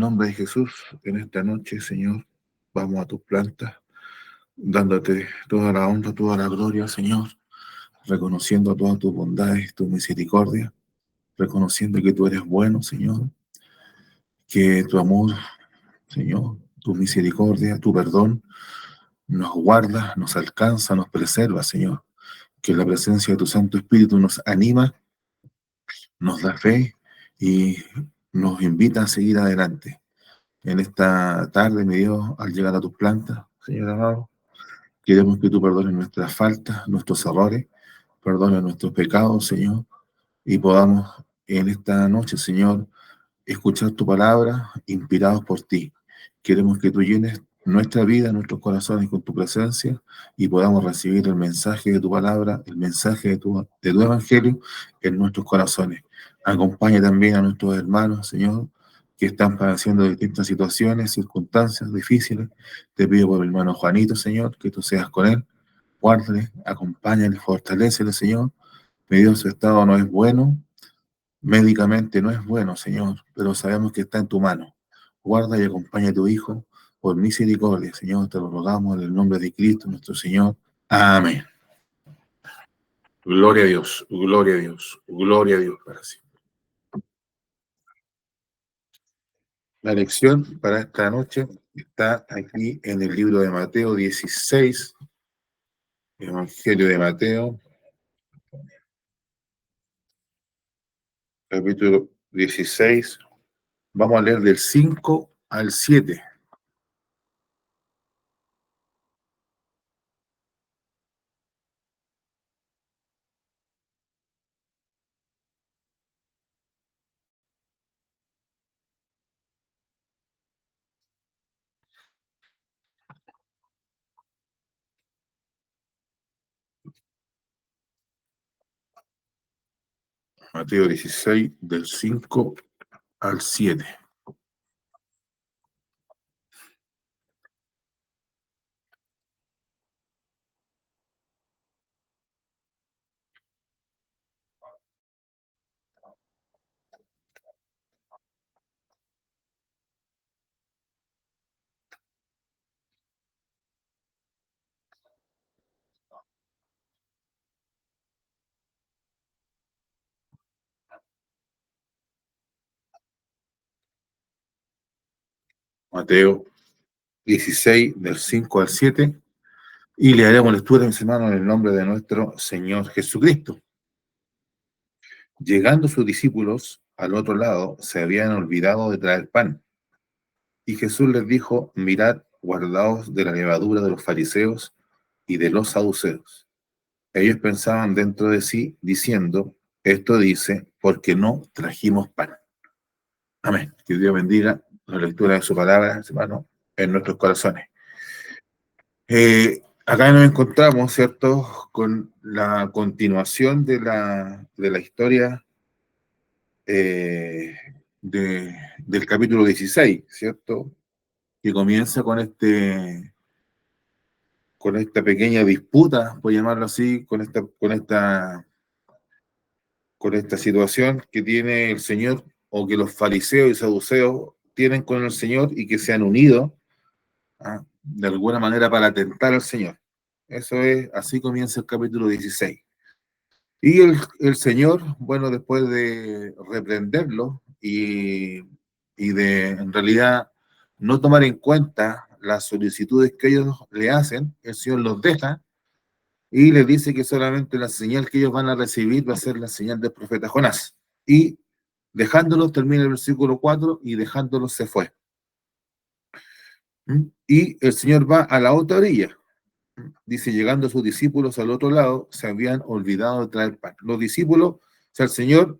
nombre de Jesús, en esta noche, Señor, vamos a tus plantas, dándote toda la honra, toda la gloria, Señor, reconociendo todas tus bondades, tu misericordia, reconociendo que tú eres bueno, Señor, que tu amor, Señor, tu misericordia, tu perdón, nos guarda, nos alcanza, nos preserva, Señor, que la presencia de tu Santo Espíritu nos anima, nos da fe y nos invita a seguir adelante. En esta tarde, mi Dios, al llegar a tus plantas, Señor amado, queremos que tú perdones nuestras faltas, nuestros errores, perdones nuestros pecados, Señor, y podamos en esta noche, Señor, escuchar tu palabra inspirados por ti. Queremos que tú llenes nuestra vida, nuestros corazones con tu presencia y podamos recibir el mensaje de tu palabra, el mensaje de tu evangelio en nuestros corazones. Acompaña también a nuestros hermanos, Señor, que están padeciendo distintas situaciones, circunstancias difíciles. Te pido por el hermano Juanito, Señor, que tú seas con él. Guárdale, acompáñale, fortalécele, Señor. Mi Dios, su estado no es bueno, médicamente no es bueno, Señor, pero sabemos que está en tu mano. Guarda y acompaña a tu Hijo por misericordia, Señor, te lo rogamos en el nombre de Cristo, nuestro Señor. Amén. Gloria a Dios, gloria a Dios, gloria a Dios para siempre. La lección para esta noche está aquí en el libro de Mateo 16, Evangelio de Mateo, capítulo 16. Vamos a leer del 5 al 7. Mateo 16, del 5 al 7. Mateo 16, del 5 al 7, y le haremos lectura, mis hermanos, en el nombre de nuestro Señor Jesucristo. Llegando sus discípulos al otro lado, se habían olvidado de traer pan. Y Jesús les dijo: mirad, guardaos de la levadura de los fariseos y de los saduceos. Ellos pensaban dentro de sí, diciendo: esto dice, porque no trajimos pan. Amén. Que Dios bendiga la lectura de su palabra, hermano, en nuestros corazones. Acá nos encontramos, ¿cierto?, con la continuación de la historia eh, del capítulo 16, ¿cierto?, que comienza con esta pequeña disputa, por llamarlo así, con esta situación que tiene el Señor, o que los fariseos y saduceos tienen con el Señor, y que se han unido, de alguna manera para tentar al Señor. Eso es, así comienza el capítulo 16. Y el Señor, bueno, después de reprenderlo y de, en realidad, no tomar en cuenta las solicitudes que ellos le hacen, el Señor los deja y les dice que solamente la señal que ellos van a recibir va a ser la señal del profeta Jonás. Y dejándolos, termina el versículo 4, y dejándolos se fue. Y el Señor va a la otra orilla. Dice: llegando sus discípulos al otro lado, se habían olvidado de traer pan. Los discípulos, o sea, el Señor,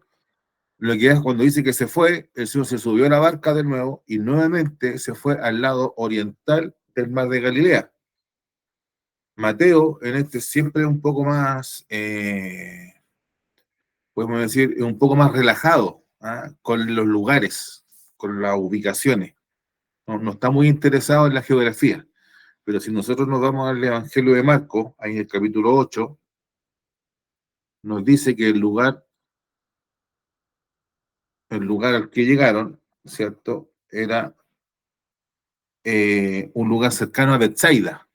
lo que es cuando dice que se fue, el Señor se subió a la barca de nuevo y nuevamente se fue al lado oriental del mar de Galilea. Mateo, en este, siempre un poco más, podemos decir, un poco más relajado, con los lugares, con las ubicaciones. No está muy interesado en la geografía. Pero si nosotros nos vamos al Evangelio de Marcos, ahí en el capítulo 8, nos dice que el lugar al que llegaron, ¿cierto?, era un lugar cercano a Betsaida,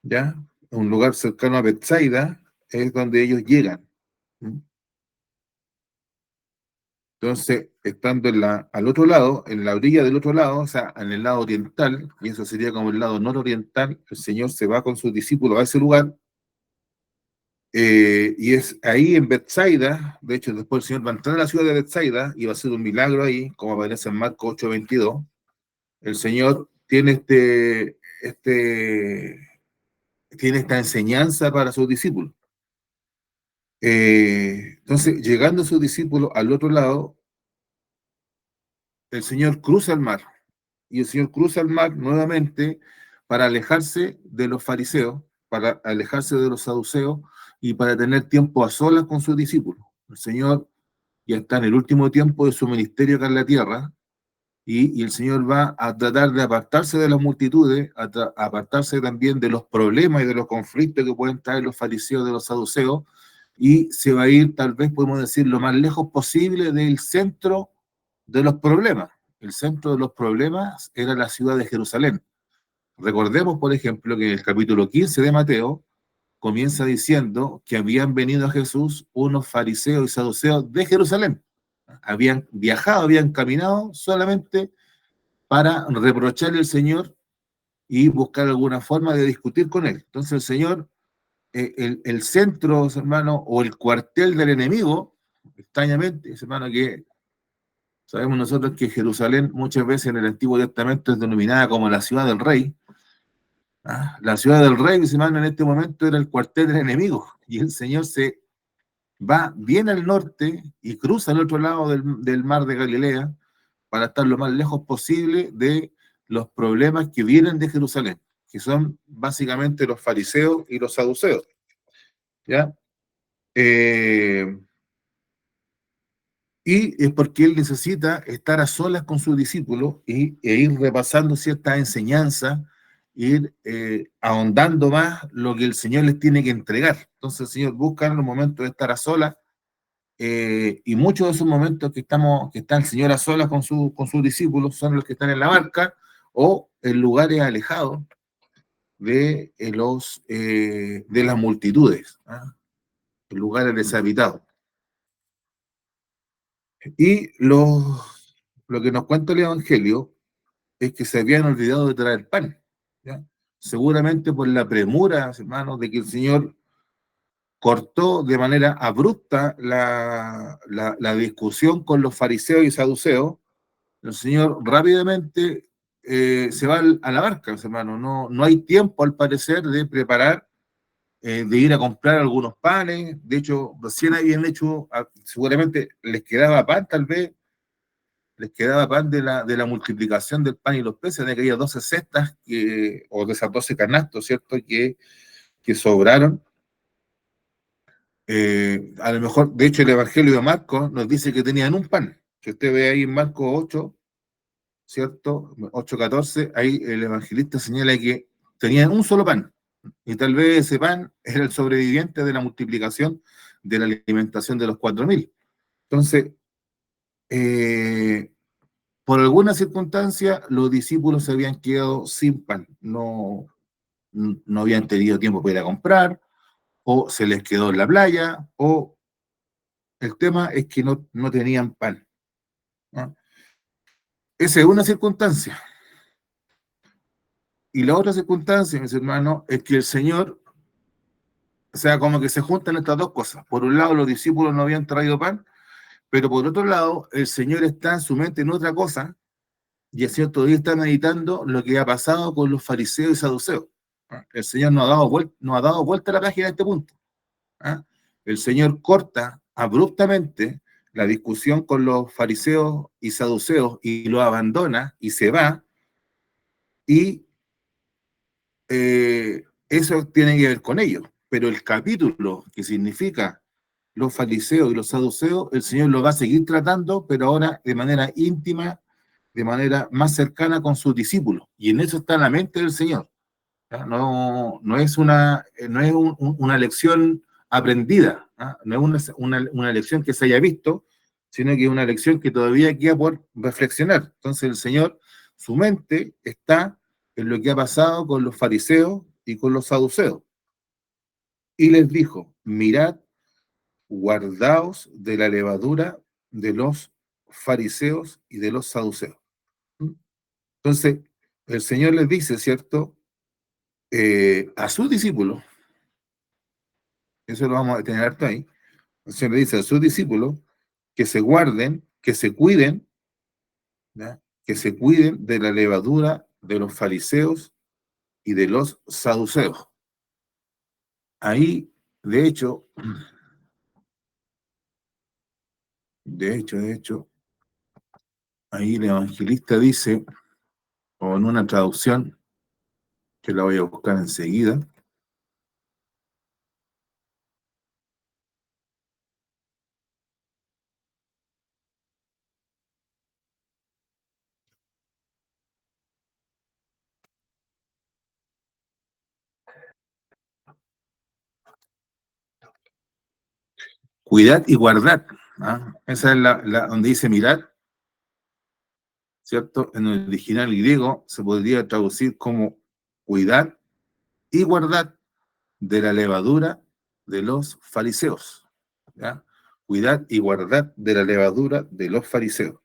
¿ya? Un lugar cercano a Betsaida es donde ellos llegan. ¿Mm? Entonces, estando al otro lado, en la orilla del otro lado, o sea, en el lado oriental, y eso sería como el lado nororiental, el Señor se va con sus discípulos a ese lugar, y es ahí en Betsaida. De hecho, después el Señor va a entrar a la ciudad de Betsaida y va a hacer un milagro ahí, como aparece en Marcos 8:22. El Señor tiene esta enseñanza para sus discípulos. Entonces, llegando sus discípulos al otro lado, el Señor cruza el mar, y el Señor cruza el mar nuevamente para alejarse de los fariseos, para alejarse de los saduceos y para tener tiempo a solas con sus discípulos. El Señor ya está en el último tiempo de su ministerio acá en la tierra, y el Señor va a tratar de apartarse de las multitudes, a apartarse también de los problemas y de los conflictos que pueden traer los fariseos de los saduceos, y se va a ir, tal vez podemos decir, lo más lejos posible del centro de los problemas. El centro de los problemas era la ciudad de Jerusalén. Recordemos, por ejemplo, que en el capítulo 15 de Mateo comienza diciendo que habían venido a Jesús unos fariseos y saduceos de Jerusalén. Habían viajado, habían caminado solamente para reprocharle al Señor y buscar alguna forma de discutir con él. Entonces el Señor, el centro, hermano, o el cuartel del enemigo, extrañamente, hermano, que sabemos nosotros que Jerusalén muchas veces en el Antiguo Testamento es denominada como la ciudad del rey. ¿Ah? La ciudad del rey, hermano, en este momento era el cuartel del enemigo, y el Señor se va bien al norte y cruza al otro lado del mar de Galilea para estar lo más lejos posible de los problemas que vienen de Jerusalén, que son básicamente los fariseos y los saduceos, ¿ya? Eh, y es porque él necesita estar a solas con sus discípulos e ir repasando ciertas enseñanzas, ir ahondando más lo que el Señor les tiene que entregar. Entonces el Señor busca en los momentos de estar a solas, y muchos de esos momentos que está el Señor a solas con sus discípulos son los que están en la barca o en lugares alejados de las multitudes, ¿ah? En lugares deshabitados. Y lo que nos cuenta el Evangelio es que se habían olvidado de traer pan, ¿ya? Seguramente por la premura, hermanos, de que el Señor cortó de manera abrupta la discusión con los fariseos y saduceos. El Señor rápidamente se va a la barca, hermano. No hay tiempo, al parecer, de preparar, de ir a comprar algunos panes. De hecho, recién habían hecho, seguramente les quedaba pan, tal vez, les quedaba pan de la multiplicación del pan y los peces, de aquellas 12 cestas, o de esas 12 canastos, ¿cierto?, que sobraron. A lo mejor, de hecho, el Evangelio de Marcos nos dice que tenían un pan. Si usted ve ahí en Marcos 8, ¿cierto? 8:14, ahí el evangelista señala que tenían un solo pan, y tal vez ese pan era el sobreviviente de la multiplicación de la alimentación de los 4.000. Entonces, eh, por alguna circunstancia, los discípulos se habían quedado sin pan, no habían tenido tiempo para ir a comprar, o se les quedó en la playa, o el tema es que no tenían pan, ¿no? Esa es una circunstancia. Y la otra circunstancia, mis hermanos, es que el Señor, o sea, como que se juntan estas dos cosas. Por un lado, los discípulos no habían traído pan, pero por otro lado, el Señor está en su mente en otra cosa, y el Señor todavía está meditando lo que ha pasado con los fariseos y saduceos. ¿Ah? El Señor no ha dado vuelta a la página a este punto. ¿Ah? El Señor corta abruptamente la discusión con los fariseos y saduceos y lo abandona y se va, y eso tiene que ver con ellos. Pero el capítulo que significa los fariseos y los saduceos, el Señor lo va a seguir tratando, pero ahora de manera íntima, de manera más cercana con sus discípulos. Y en eso está la mente del Señor. ¿Ya? No es una lección aprendida, ¿ah? No es una lección que se haya visto, sino que es una lección que todavía queda por reflexionar. Entonces el Señor, su mente está en lo que ha pasado con los fariseos y con los saduceos. Y les dijo, mirad, guardaos de la levadura de los fariseos y de los saduceos. Entonces, el Señor les dice, ¿cierto? A sus discípulos, eso lo vamos a tener harto ahí, el Señor le dice a sus discípulos que se guarden, que se cuiden, ¿ya? Que se cuiden de la levadura de los fariseos y de los saduceos. Ahí, de hecho, de hecho, ahí el evangelista dice, o en una traducción, que la voy a buscar enseguida, cuidad y guardad. ¿Ah? Esa es donde dice mirad, ¿cierto? En el original griego se podría traducir como cuidad y guardad de la levadura de los fariseos. ¿Ya? Cuidad y guardad de la levadura de los fariseos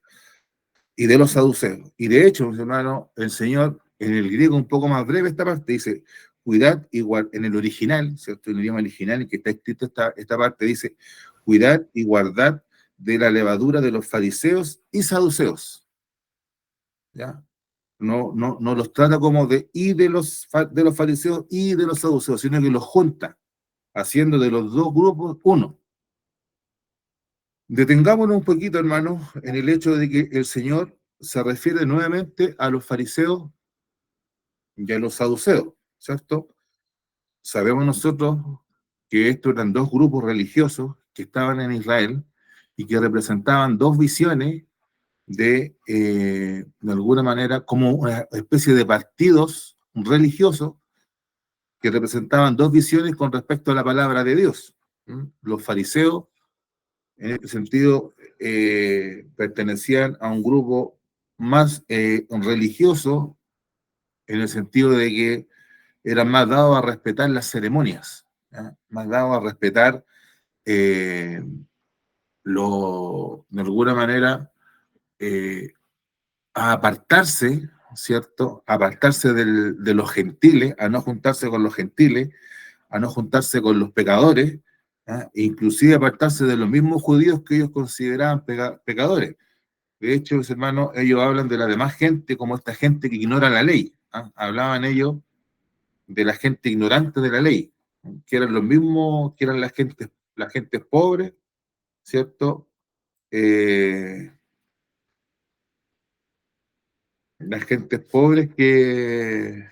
y de los saduceos. Y de hecho, mis hermanos, el Señor, en el griego un poco más breve esta parte, dice, cuidad y guardad, en el original, ¿cierto? En el idioma original en que está escrito esta parte, dice, cuidad y guardad de la levadura de los fariseos y saduceos. ¿Ya? No los trata como de los fariseos y de los saduceos, sino que los junta, haciendo de los dos grupos uno. Detengámonos un poquito, hermanos, en el hecho de que el Señor se refiere nuevamente a los fariseos y a los saduceos, ¿cierto? Sabemos nosotros que estos eran dos grupos religiosos que estaban en Israel y que representaban dos visiones de alguna manera, como una especie de partidos religiosos que representaban dos visiones con respecto a la palabra de Dios. Los fariseos, en este sentido, pertenecían a un grupo más religioso, en el sentido de que eran más dados a respetar las ceremonias, ¿ya? Más dados a respetar eh, de alguna manera, a apartarse, ¿cierto? A apartarse de los gentiles, a no juntarse con los gentiles, a no juntarse con los pecadores, ¿ah? E inclusive apartarse de los mismos judíos que ellos consideraban pecadores. De hecho, mis hermanos, ellos hablan de la demás gente como esta gente que ignora la ley. ¿Ah? Hablaban ellos de la gente ignorante de la ley, que eran los mismos, que eran la gente pobre, ¿cierto? Las gentes pobres que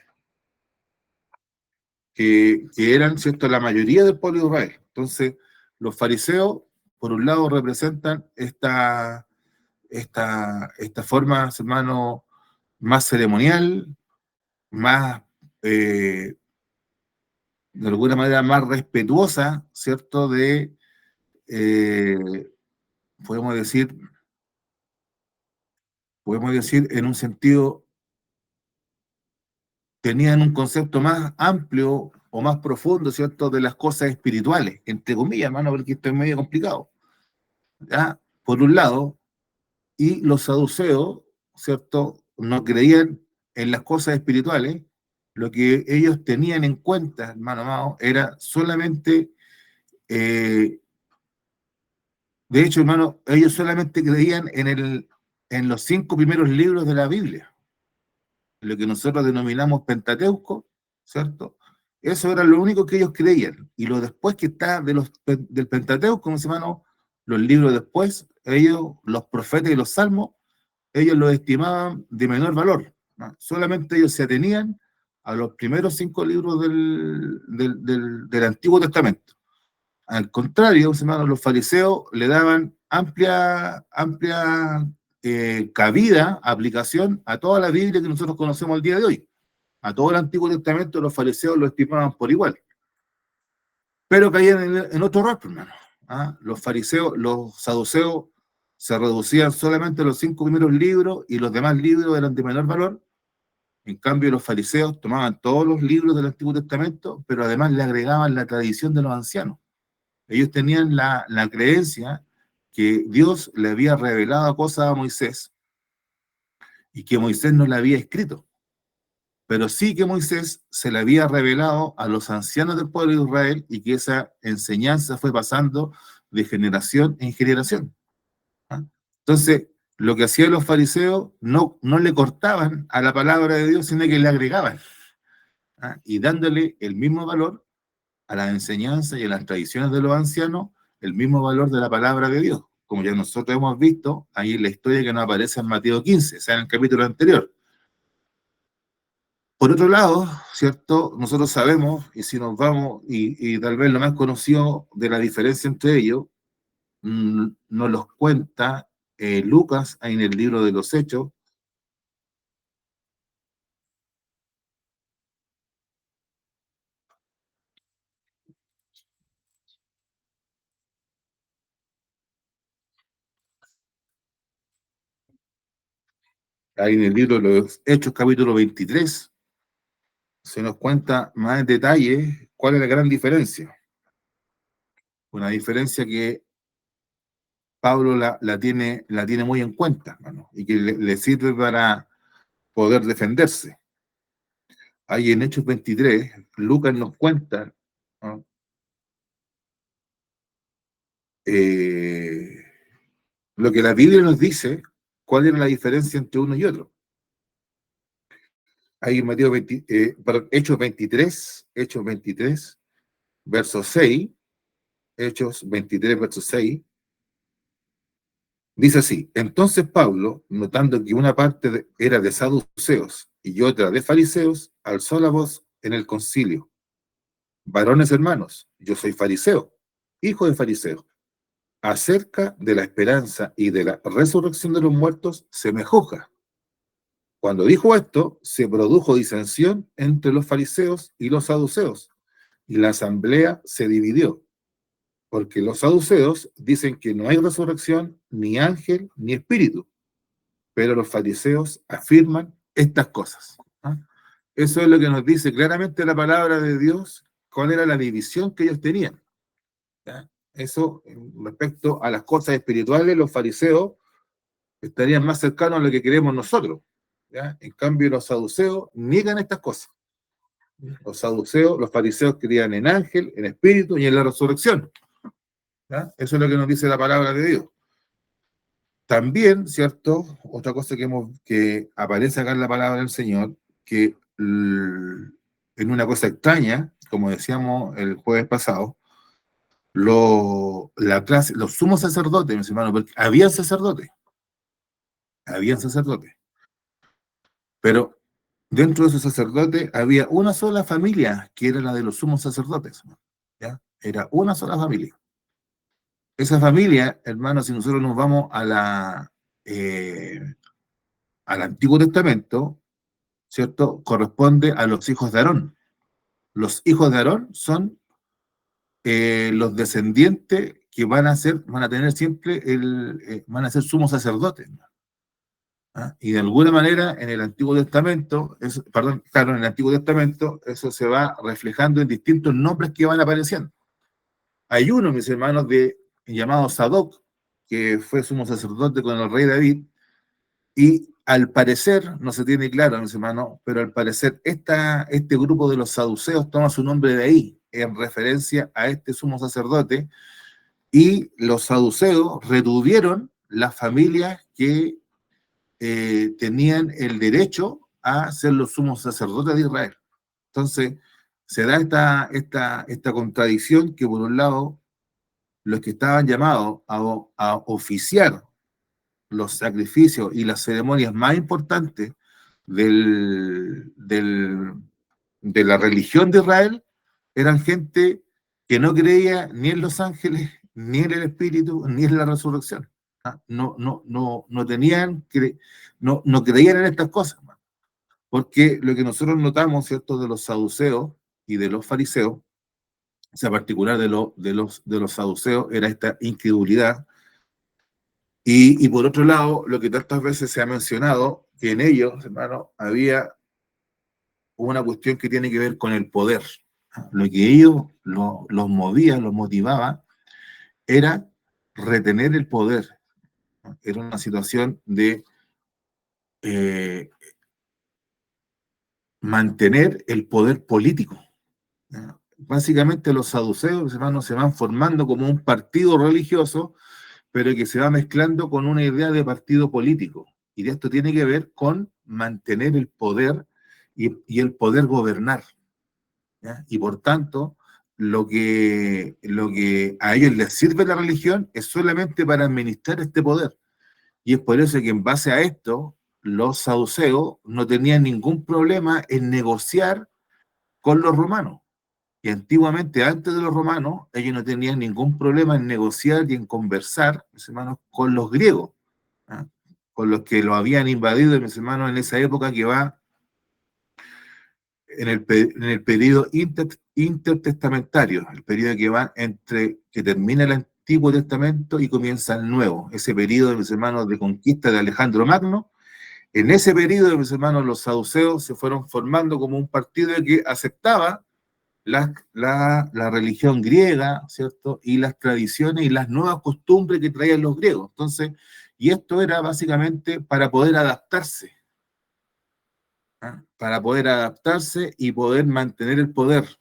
eran, ¿cierto?, la mayoría del pueblo de Israel. Entonces, los fariseos, por un lado, representan esta forma, hermano, más ceremonial, más, de alguna manera, más respetuosa, ¿cierto?, eh, podemos decir, en un sentido, tenían un concepto más amplio o más profundo, ¿cierto?, de las cosas espirituales, entre comillas, hermano, porque esto es medio complicado. ¿Ya? Por un lado, y los saduceos, ¿cierto?, no creían en las cosas espirituales, lo que ellos tenían en cuenta, hermano amado, era solamente, de hecho, hermano, ellos solamente creían en los 5 primeros libros de la Biblia, lo que nosotros denominamos Pentateuco, ¿cierto? Eso era lo único que ellos creían. Y lo después que está del Pentateuco, como se llama, los libros después, ellos, los profetas y los salmos, ellos lo estimaban de menor valor, ¿no? Solamente ellos se atenían a los primeros 5 libros del Antiguo Testamento. Al contrario, hermanos, los fariseos le daban amplia cabida, aplicación a toda la Biblia que nosotros conocemos al día de hoy. A todo el Antiguo Testamento los fariseos lo estimaban por igual. Pero caían en otro error, hermano. ¿Ah? Los fariseos, los saduceos se reducían solamente a los 5 primeros libros y los demás libros eran de menor valor. En cambio, los fariseos tomaban todos los libros del Antiguo Testamento, pero además le agregaban la tradición de los ancianos. Ellos tenían la creencia que Dios le había revelado cosas a Moisés y que Moisés no le había escrito, pero sí que Moisés se le había revelado a los ancianos del pueblo de Israel y que esa enseñanza fue pasando de generación en generación. ¿Ah? Entonces, lo que hacían los fariseos no le cortaban a la palabra de Dios, sino que le agregaban. ¿Ah? Y dándole el mismo valor a las enseñanzas y a las tradiciones de los ancianos, el mismo valor de la palabra de Dios. Como ya nosotros hemos visto ahí en la historia que nos aparece en Mateo 15, o sea, en el capítulo anterior. Por otro lado, ¿cierto? Nosotros sabemos, y si nos vamos, y tal vez lo más conocido de la diferencia entre ellos, nos los cuenta Lucas en el libro de los Hechos. Ahí en el libro de los Hechos, capítulo 23, se nos cuenta más en detalle cuál es la gran diferencia. Una diferencia que Pablo la tiene muy en cuenta, hermano, y que le sirve para poder defenderse. Ahí en Hechos 23, Lucas nos cuenta, ¿no? eh, lo que la Biblia nos dice, cuál era la diferencia entre uno y otro. Ahí en Hechos 23, verso 6, Hechos 23, verso 6, dice así: entonces Pablo, notando que una parte era de saduceos y otra de fariseos, alzó la voz en el concilio: varones hermanos, yo soy fariseo, hijo de fariseo. Acerca de la esperanza y de la resurrección de los muertos se me juzga. Cuando dijo esto, se produjo disensión entre los fariseos y los saduceos, y la asamblea se dividió, porque los saduceos dicen que no hay resurrección, ni ángel, ni espíritu, pero los fariseos afirman estas cosas. ¿Ah? Eso es lo que nos dice claramente la palabra de Dios, cuál era la división que ellos tenían. ¿Ya? Eso, respecto a las cosas espirituales, los fariseos estarían más cercanos a lo que queremos nosotros. ¿Ya? En cambio, los saduceos niegan estas cosas. Los fariseos creían en ángel, en espíritu y en la resurrección. ¿Ya? Eso es lo que nos dice la palabra de Dios. También, ¿cierto? Otra cosa que aparece acá en la palabra del Señor, que en una cosa extraña, como decíamos el jueves pasado, los sumos sacerdotes, mis hermanos, porque habían sacerdotes, pero dentro de esos sacerdotes había una sola familia que era la de los sumos sacerdotes, ¿ya? Era una sola familia. Esa familia, hermanos, si nosotros nos vamos eh, al Antiguo Testamento, ¿cierto? Corresponde a los hijos de Aarón. Los hijos de Aarón son los descendientes que van a tener siempre van a ser sumos sacerdotes. ¿Ah? Y de alguna manera en el Antiguo Testamento, perdón, claro, en el Antiguo Testamento eso se va reflejando en distintos nombres que van apareciendo. Hay uno, mis hermanos, llamado Sadoc, que fue sumo sacerdote con el rey David, y al parecer, no se tiene claro, mis hermanos, pero al parecer este grupo de los saduceos toma su nombre de ahí, en referencia a este sumo sacerdote, y los saduceos retuvieron las familias que tenían el derecho a ser los sumos sacerdotes de Israel. Entonces, se da esta contradicción que, por un lado, los que estaban llamados a oficiar los sacrificios y las ceremonias más importantes de la religión de Israel eran gente que no creía ni en los ángeles, ni en el Espíritu, ni en la resurrección. ¿Ah? No creían en estas cosas. Porque lo que nosotros notamos, ¿cierto?, de los saduceos y de los fariseos, o sea, particular de los saduceos, era esta incredulidad Y por otro lado, lo que tantas veces se ha mencionado, que en ellos, hermano, había una cuestión que tiene que ver con el poder. Lo que ellos los movía, los motivaba, era retener el poder. Era una situación de mantener el poder político. Básicamente los saduceos, hermanos, se van formando como un partido religioso, pero que se va mezclando con una idea de partido político. Y esto tiene que ver con mantener el poder y el poder gobernar. ¿Ya? Y por tanto, lo que a ellos les sirve la religión es solamente para administrar este poder. Y es por eso que en base a esto, los saduceos no tenían ningún problema en negociar con los romanos. Y antiguamente, antes de los romanos, ellos no tenían ningún problema en negociar y en conversar, mis hermanos, con los griegos, ¿ah? Con los que lo habían invadido, mis hermanos, en esa época que va en el periodo intertestamentario, el periodo que va entre que termina el Antiguo Testamento y comienza el Nuevo, ese periodo, mis hermanos, de conquista de Alejandro Magno. En ese periodo, mis hermanos, los saduceos se fueron formando como un partido que aceptaba la religión griega, ¿cierto? Y las tradiciones y las nuevas costumbres que traían los griegos. Entonces, y esto era básicamente para poder adaptarse, ¿ah? Para poder adaptarse y poder mantener el poder.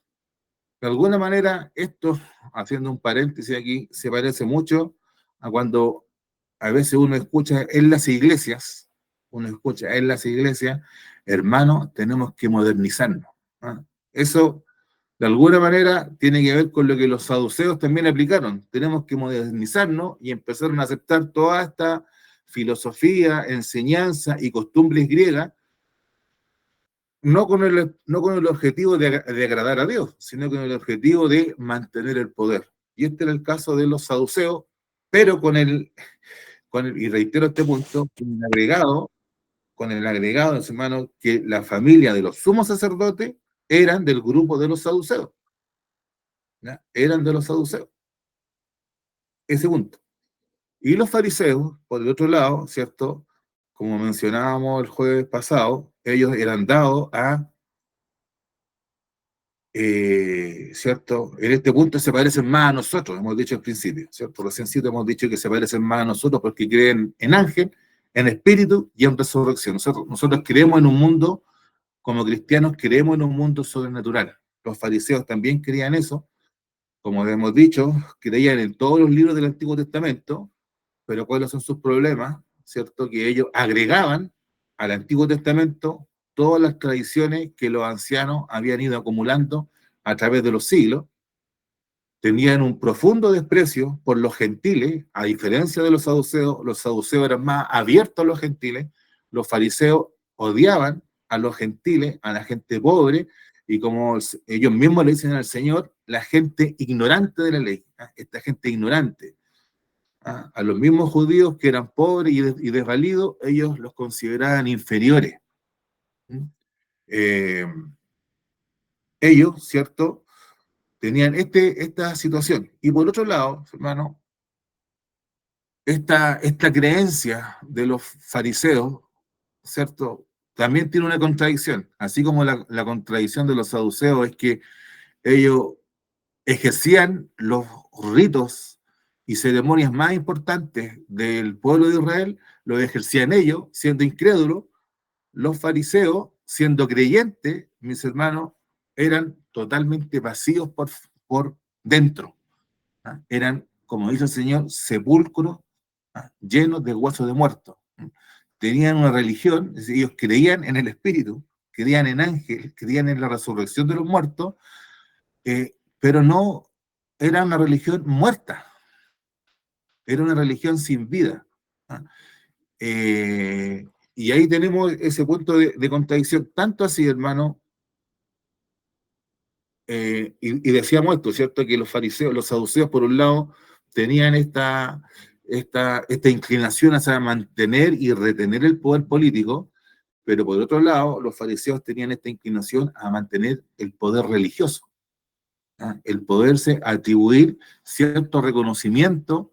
De alguna manera, esto, haciendo un paréntesis aquí, se parece mucho a cuando a veces uno escucha en las iglesias, hermano, tenemos que modernizarnos. ¿Ah? Eso, de alguna manera, tiene que ver con lo que los saduceos también aplicaron. Tenemos que modernizarnos y empezaron a aceptar toda esta filosofía, enseñanza y costumbres griegas, no con el objetivo de agradar a Dios, sino con el objetivo de mantener el poder. Y este era el caso de los saduceos, pero y reitero este punto, con el agregado, hermanos, que la familia de los sumos sacerdotes eran del grupo de los saduceos. ¿Ya? Eran de los saduceos. Ese punto. Y los fariseos, por el otro lado, ¿cierto? Como mencionábamos el jueves pasado, ellos eran dados a ¿cierto? En este punto se parecen más a nosotros, hemos dicho al principio, ¿cierto? Reciéncito hemos dicho que se parecen más a nosotros porque creen en ángel, en espíritu y en resurrección. Nosotros creemos en un mundo, como cristianos, creemos en un mundo sobrenatural. Los fariseos también creían eso, como hemos dicho, creían en todos los libros del Antiguo Testamento, pero ¿cuáles son sus problemas? ¿Cierto? Que ellos agregaban al Antiguo Testamento todas las tradiciones que los ancianos habían ido acumulando a través de los siglos. Tenían un profundo desprecio por los gentiles, a diferencia de los saduceos eran más abiertos a los gentiles, los fariseos odiaban a los gentiles, a la gente pobre, y como ellos mismos le dicen al Señor, la gente ignorante de la ley, ¿eh? Esta gente ignorante. A los mismos judíos que eran pobres y desvalidos, ellos los consideraban inferiores. Eh, ellos, ¿cierto? Tenían esta situación. Y por otro lado, hermano, esta creencia de los fariseos, ¿cierto? También tiene una contradicción. Así como la contradicción de los saduceos es que ellos ejercían los ritos y ceremonias más importantes del pueblo de Israel, los ejercían ellos, siendo incrédulos. Los fariseos, siendo creyentes, mis hermanos, eran totalmente vacíos por dentro. ¿Ah? Eran, como dice el Señor, sepulcros, ¿ah? Llenos de huesos de muertos. Tenían una religión, es decir, ellos creían en el Espíritu, creían en ángeles, creían en la resurrección de los muertos, pero no era una religión muerta, era una religión sin vida. ¿Ah? Y ahí tenemos ese punto de contradicción, tanto así, hermano, y decíamos esto, ¿cierto? Que los fariseos, los saduceos, por un lado, tenían esta inclinación hacia mantener y retener el poder político, pero por otro lado, los fariseos tenían esta inclinación a mantener el poder religioso, ¿ah? El poderse atribuir cierto reconocimiento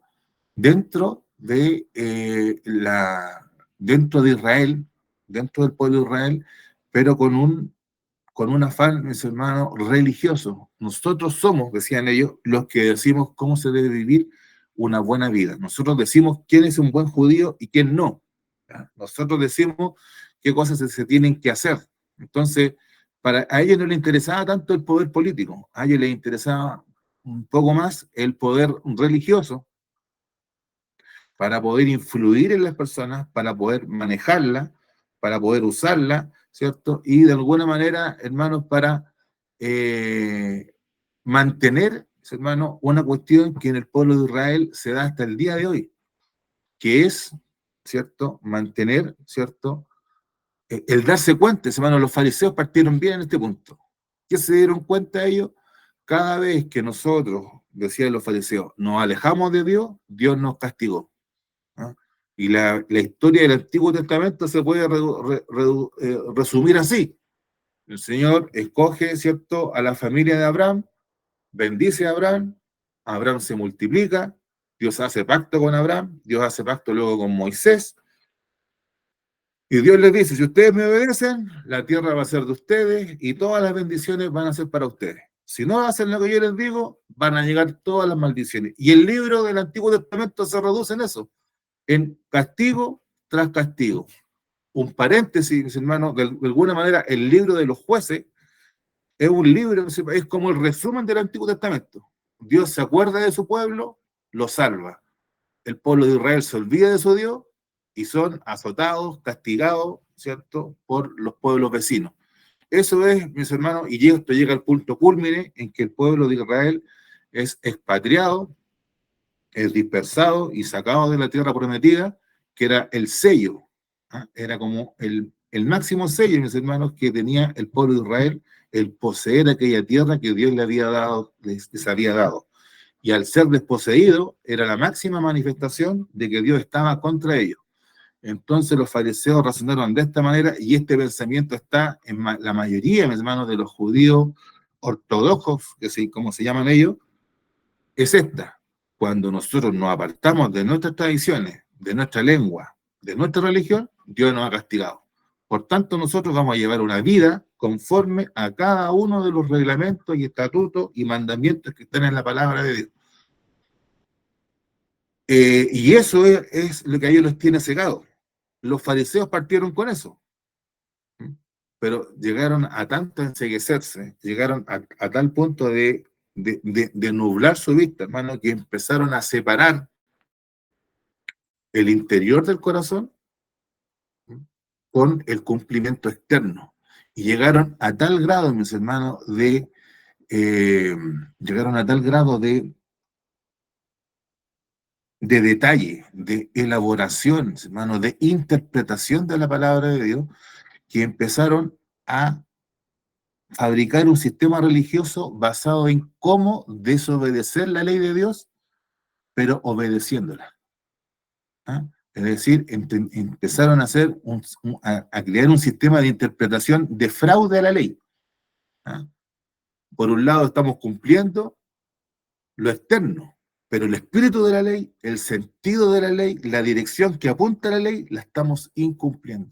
dentro de dentro de Israel, dentro del pueblo de Israel, pero con un afán, mis hermanos, religioso. Nosotros somos, decían ellos, los que decimos cómo se debe vivir una buena vida. Nosotros decimos quién es un buen judío y quién no. ¿Ya? Nosotros decimos qué cosas se tienen que hacer. Entonces, a ellos no les interesaba tanto el poder político, a ellos les interesaba un poco más el poder religioso para poder influir en las personas, para poder manejarlas, para poder usarlas, ¿cierto? Y de alguna manera, hermanos, para mantener, hermano, una cuestión que en el pueblo de Israel se da hasta el día de hoy, que es, ¿cierto?, mantener, ¿cierto?, el darse cuenta, hermano, los fariseos partieron bien en este punto. ¿Qué se dieron cuenta ellos? Cada vez que nosotros, decían los fariseos, nos alejamos de Dios, Dios nos castigó. ¿Ah? Y la historia del Antiguo Testamento se puede resumir así. El Señor escoge, ¿cierto?, a la familia de Abraham, bendice a Abraham, Abraham se multiplica, Dios hace pacto con Abraham, Dios hace pacto luego con Moisés, y Dios les dice, si ustedes me obedecen, la tierra va a ser de ustedes y todas las bendiciones van a ser para ustedes. Si no hacen lo que yo les digo, van a llegar todas las maldiciones. Y el libro del Antiguo Testamento se reduce en eso, en castigo tras castigo. Un paréntesis, mis hermanos, de alguna manera, el libro de los jueces es un libro, es como el resumen del Antiguo Testamento. Dios se acuerda de su pueblo, lo salva. El pueblo de Israel se olvida de su Dios y son azotados, castigados, ¿cierto?, por los pueblos vecinos. Eso es, mis hermanos, y esto llega al punto cúlmine en que el pueblo de Israel es expatriado, es dispersado y sacado de la tierra prometida, que era el sello, ¿ah? Era como el máximo sello, mis hermanos, que tenía el pueblo de Israel, el poseer aquella tierra que Dios le había dado, les había dado. Y al ser desposeído, era la máxima manifestación de que Dios estaba contra ellos. Entonces los fariseos razonaron de esta manera, y este pensamiento está en la mayoría, mis hermanos, de los judíos ortodoxos, que sí, como se llaman ellos, es esta. Cuando nosotros nos apartamos de nuestras tradiciones, de nuestra lengua, de nuestra religión, Dios nos ha castigado. Por tanto, nosotros vamos a llevar una vida conforme a cada uno de los reglamentos y estatutos y mandamientos que están en la palabra de Dios. Y eso es lo que a ellos los tiene cegados. Los fariseos partieron con eso, pero llegaron a tanto enceguecerse, llegaron a tal punto de nublar su vista, hermano, que empezaron a separar el interior del corazón con el cumplimiento externo. Y llegaron a tal grado, mis hermanos, llegaron a tal grado de detalle, de elaboración, hermano, de interpretación de la palabra de Dios, que empezaron a fabricar un sistema religioso basado en cómo desobedecer la ley de Dios, pero obedeciéndola. ¿Ah? Es decir, empezaron a hacer a crear un sistema de interpretación de fraude a la ley. ¿Ah? Por un lado estamos cumpliendo lo externo, pero el espíritu de la ley, el sentido de la ley, la dirección que apunta a la ley, la estamos incumpliendo.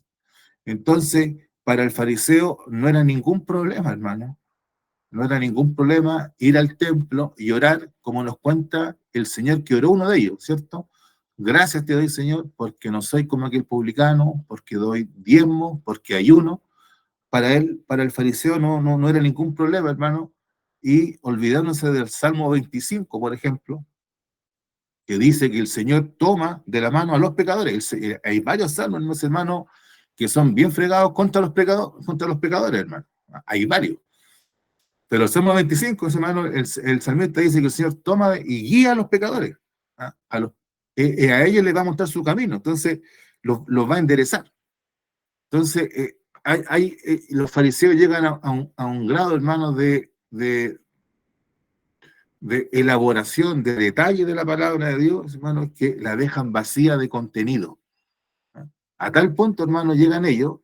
Entonces, para el fariseo no era ningún problema, hermano. No era ningún problema ir al templo y orar, como nos cuenta el Señor que oró uno de ellos, ¿cierto? Gracias te doy, Señor, porque no soy como aquel publicano, porque doy diezmo, porque ayuno. Para él, para el fariseo no era ningún problema, hermano. Y olvidándose del Salmo 25, por ejemplo, que dice que el Señor toma de la mano a los pecadores. Hay varios salmos, hermano, que son bien fregados contra los pecadores, hermano. Hay varios. Pero el Salmo 25, hermano, el salmista dice que el Señor toma y guía a los pecadores. ¿Ah? A ellos les va a mostrar su camino. Entonces, los va a enderezar. Entonces, los fariseos llegan a un grado, hermano, de elaboración, de detalle de la palabra de Dios, hermano, que la dejan vacía de contenido. ¿Ah? A tal punto, hermano, llegan ellos,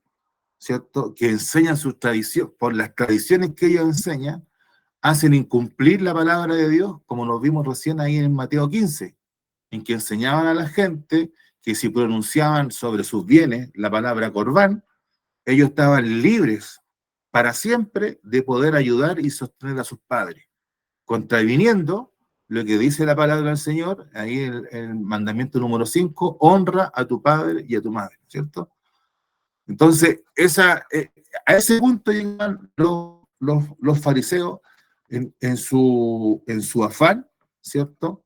¿cierto?, que enseñan sus tradiciones, por las tradiciones que ellos enseñan, hacen incumplir la palabra de Dios, como nos vimos recién ahí en Mateo 15. en que enseñaban a la gente que si pronunciaban sobre sus bienes la palabra Corbán, ellos estaban libres para siempre de poder ayudar y sostener a sus padres, contraviniendo lo que dice la palabra del Señor, ahí el mandamiento número 5: honra a tu padre y a tu madre, ¿cierto? Entonces, a ese punto llegan los fariseos en su afán, ¿cierto?,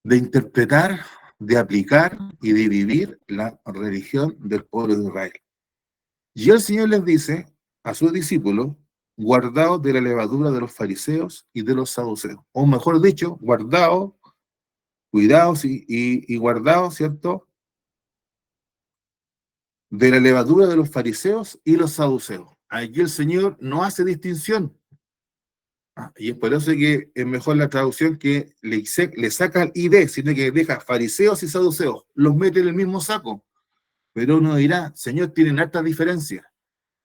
de interpretar, de aplicar y de vivir la religión del pueblo de Israel. Y el Señor les dice a sus discípulos: guardaos de la levadura de los fariseos y de los saduceos. O mejor dicho, guardaos, cuidaos y guardaos, ¿cierto?, de la levadura de los fariseos y los saduceos. Aquí el Señor no hace distinción. Y es por eso que es mejor la traducción que le saca el ID, sino que deja fariseos y saduceos, los mete en el mismo saco. Pero uno dirá: Señor, tienen hartas diferencias.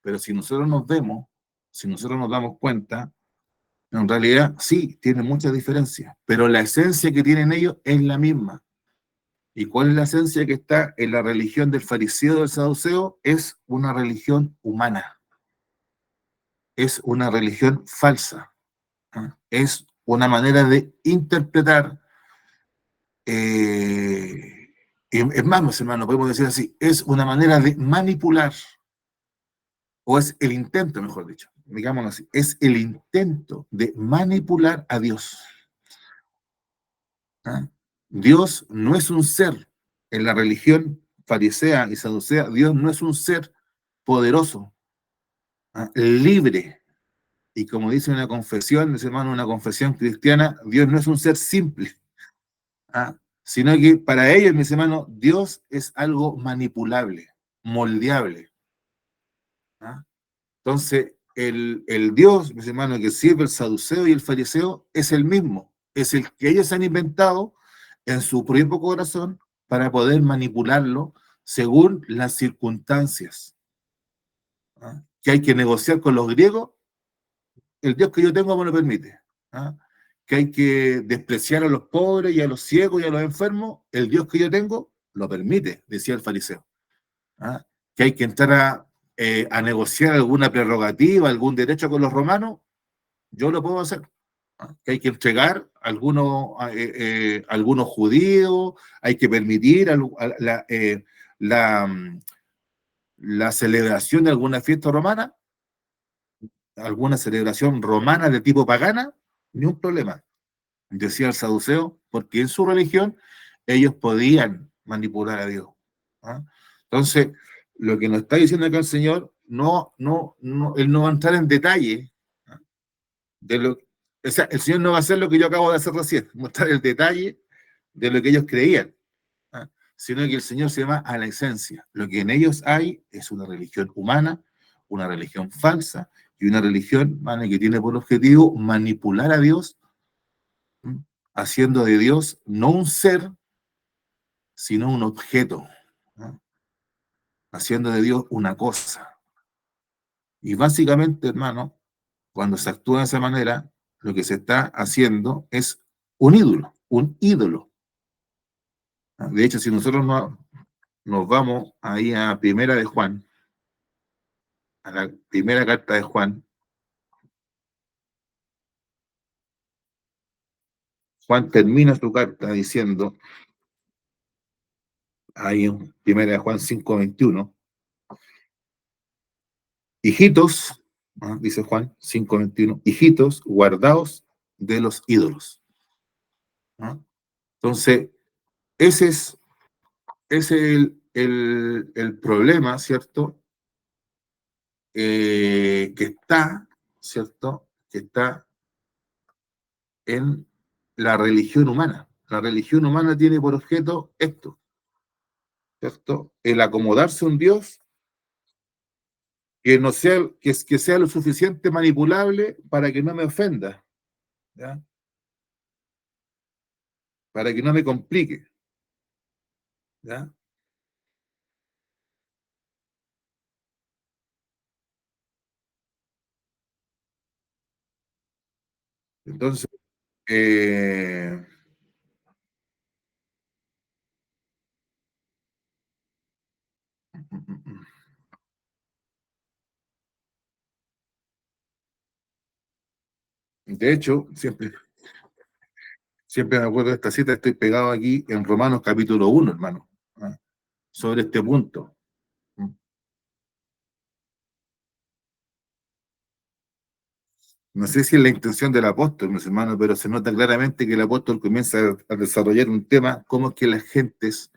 Pero si nosotros nos vemos, si nosotros nos damos cuenta, en realidad sí, tienen muchas diferencias, pero la esencia que tienen ellos es la misma. ¿Y cuál es la esencia que está en la religión del fariseo y del saduceo? Es una religión humana, es una religión falsa, ¿ah? Es una manera de interpretar, es más, mis hermanos, podemos decir así, es una manera de manipular, o es el intento, mejor dicho, digámoslo así, es el intento de manipular a Dios. ¿Ah? Dios no es un ser, en la religión farisea y saducea, Dios no es un ser poderoso, ¿ah?, libre. Y como dice una confesión, mis hermanos, una confesión cristiana, Dios no es un ser simple, ¿ah?, sino que para ellos, mis hermanos, Dios es algo manipulable, moldeable. ¿Ah? Entonces, el Dios, mis hermanos, que sirve el saduceo y el fariseo es el mismo, es el que ellos han inventado en su propio corazón para poder manipularlo según las circunstancias. ¿Ah? Que hay que negociar con los griegos, el Dios que yo tengo me lo permite. ¿Ah? Que hay que despreciar a los pobres y a los ciegos y a los enfermos, el Dios que yo tengo lo permite, decía el fariseo. ¿Ah? Que hay que entrar a negociar alguna prerrogativa, algún derecho con los romanos, yo lo puedo hacer. ¿Ah? Que hay que entregar algunos judíos, hay que permitir la, la celebración de alguna fiesta romana, alguna celebración romana de tipo pagana, ni un problema, decía el saduceo, porque en su religión ellos podían manipular a Dios. ¿Ah? Entonces, lo que nos está diciendo acá el Señor, Él no va a entrar en detalle, ¿ah?, de lo, o sea, el Señor no va a hacer lo que yo acabo de hacer recién, mostrar el detalle de lo que ellos creían, ¿ah?, sino que el Señor se va a la esencia. Lo que en ellos hay es una religión humana, una religión falsa y una religión, ¿vale?, que tiene por objetivo manipular a Dios, haciendo de Dios no un ser, sino un objeto, ¿no?, haciendo de Dios una cosa. Y básicamente, hermano, cuando se actúa de esa manera, lo que se está haciendo es un ídolo, un ídolo. De hecho, si nosotros nos vamos ahí a Primera de Juan, a la primera carta de Juan, Juan termina su carta diciendo, ahí en Primera de Juan 5:21, hijitos, ¿ah?, dice Juan 5:21, hijitos, guardaos de los ídolos. ¿Ah? Entonces, ese es, el problema, ¿cierto? Que está, ¿cierto? Que está en la religión humana. La religión humana tiene por objeto esto, ¿cierto? El acomodarse a un Dios que no sea, que sea lo suficiente manipulable para que no me ofenda, ¿ya? Para que no me complique, ¿ya? Entonces, eh, De hecho, siempre me acuerdo de esta cita, estoy pegado aquí en Romanos capítulo 1, hermano, ¿ah? Sobre este punto. No sé si es la intención del apóstol, mis hermanos, pero se nota claramente que el apóstol comienza a desarrollar un tema, cómo es que las gentes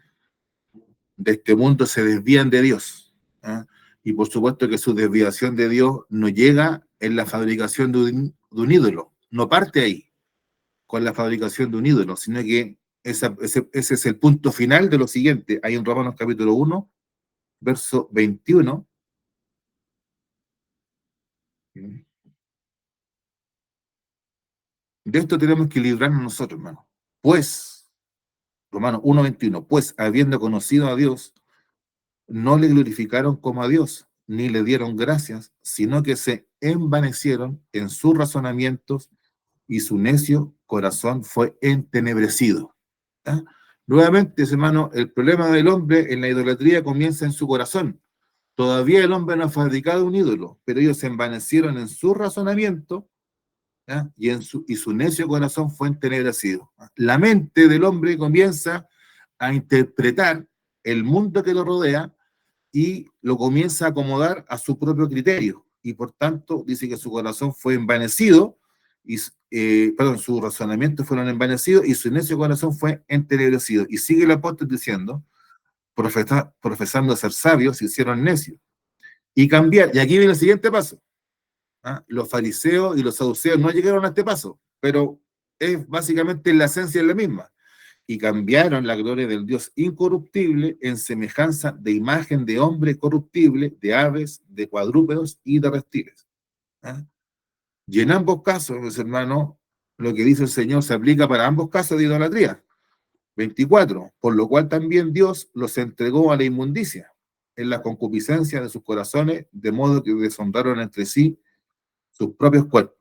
de este mundo se desvían de Dios. ¿Ah? Y por supuesto que su desviación de Dios no llega en la fabricación de un ídolo, no parte ahí con la fabricación de un ídolo, sino que ese es el punto final de lo siguiente. Hay en Romanos capítulo 1, verso 21. De esto tenemos que librarnos nosotros, hermano. Pues, Romanos 1:21, pues habiendo conocido a Dios, no le glorificaron como a Dios, ni le dieron gracias, sino que se envanecieron en sus razonamientos y su necio corazón fue entenebrecido. ¿Ah? Nuevamente, hermano, el problema del hombre en la idolatría comienza en su corazón. Todavía el hombre no ha fabricado un ídolo, pero ellos se envanecieron en su razonamiento, ¿ah? Y su necio corazón fue entenebrecido. La mente del hombre comienza a interpretar el mundo que lo rodea y lo comienza a acomodar a su propio criterio. Y por tanto, dice que su corazón fue envanecido, y, perdón, su razonamiento fueron envanecidos y su necio corazón fue entenebrecido. Y sigue el apóstol diciendo, profesando ser sabios, se hicieron necios. Y cambiar, y aquí viene el siguiente paso. ¿Ah? Los fariseos y los saduceos no llegaron a este paso, pero es básicamente la esencia es la misma. Y cambiaron la gloria del Dios incorruptible en semejanza de imagen de hombre corruptible, de aves, de cuadrúpedos y de reptiles. ¿Ah? Y en ambos casos, mis hermanos, lo que dice el Señor se aplica para ambos casos de idolatría. 24, por lo cual también Dios los entregó a la inmundicia en la concupiscencia de sus corazones, de modo que deshonraron entre sí sus propios cuerpos,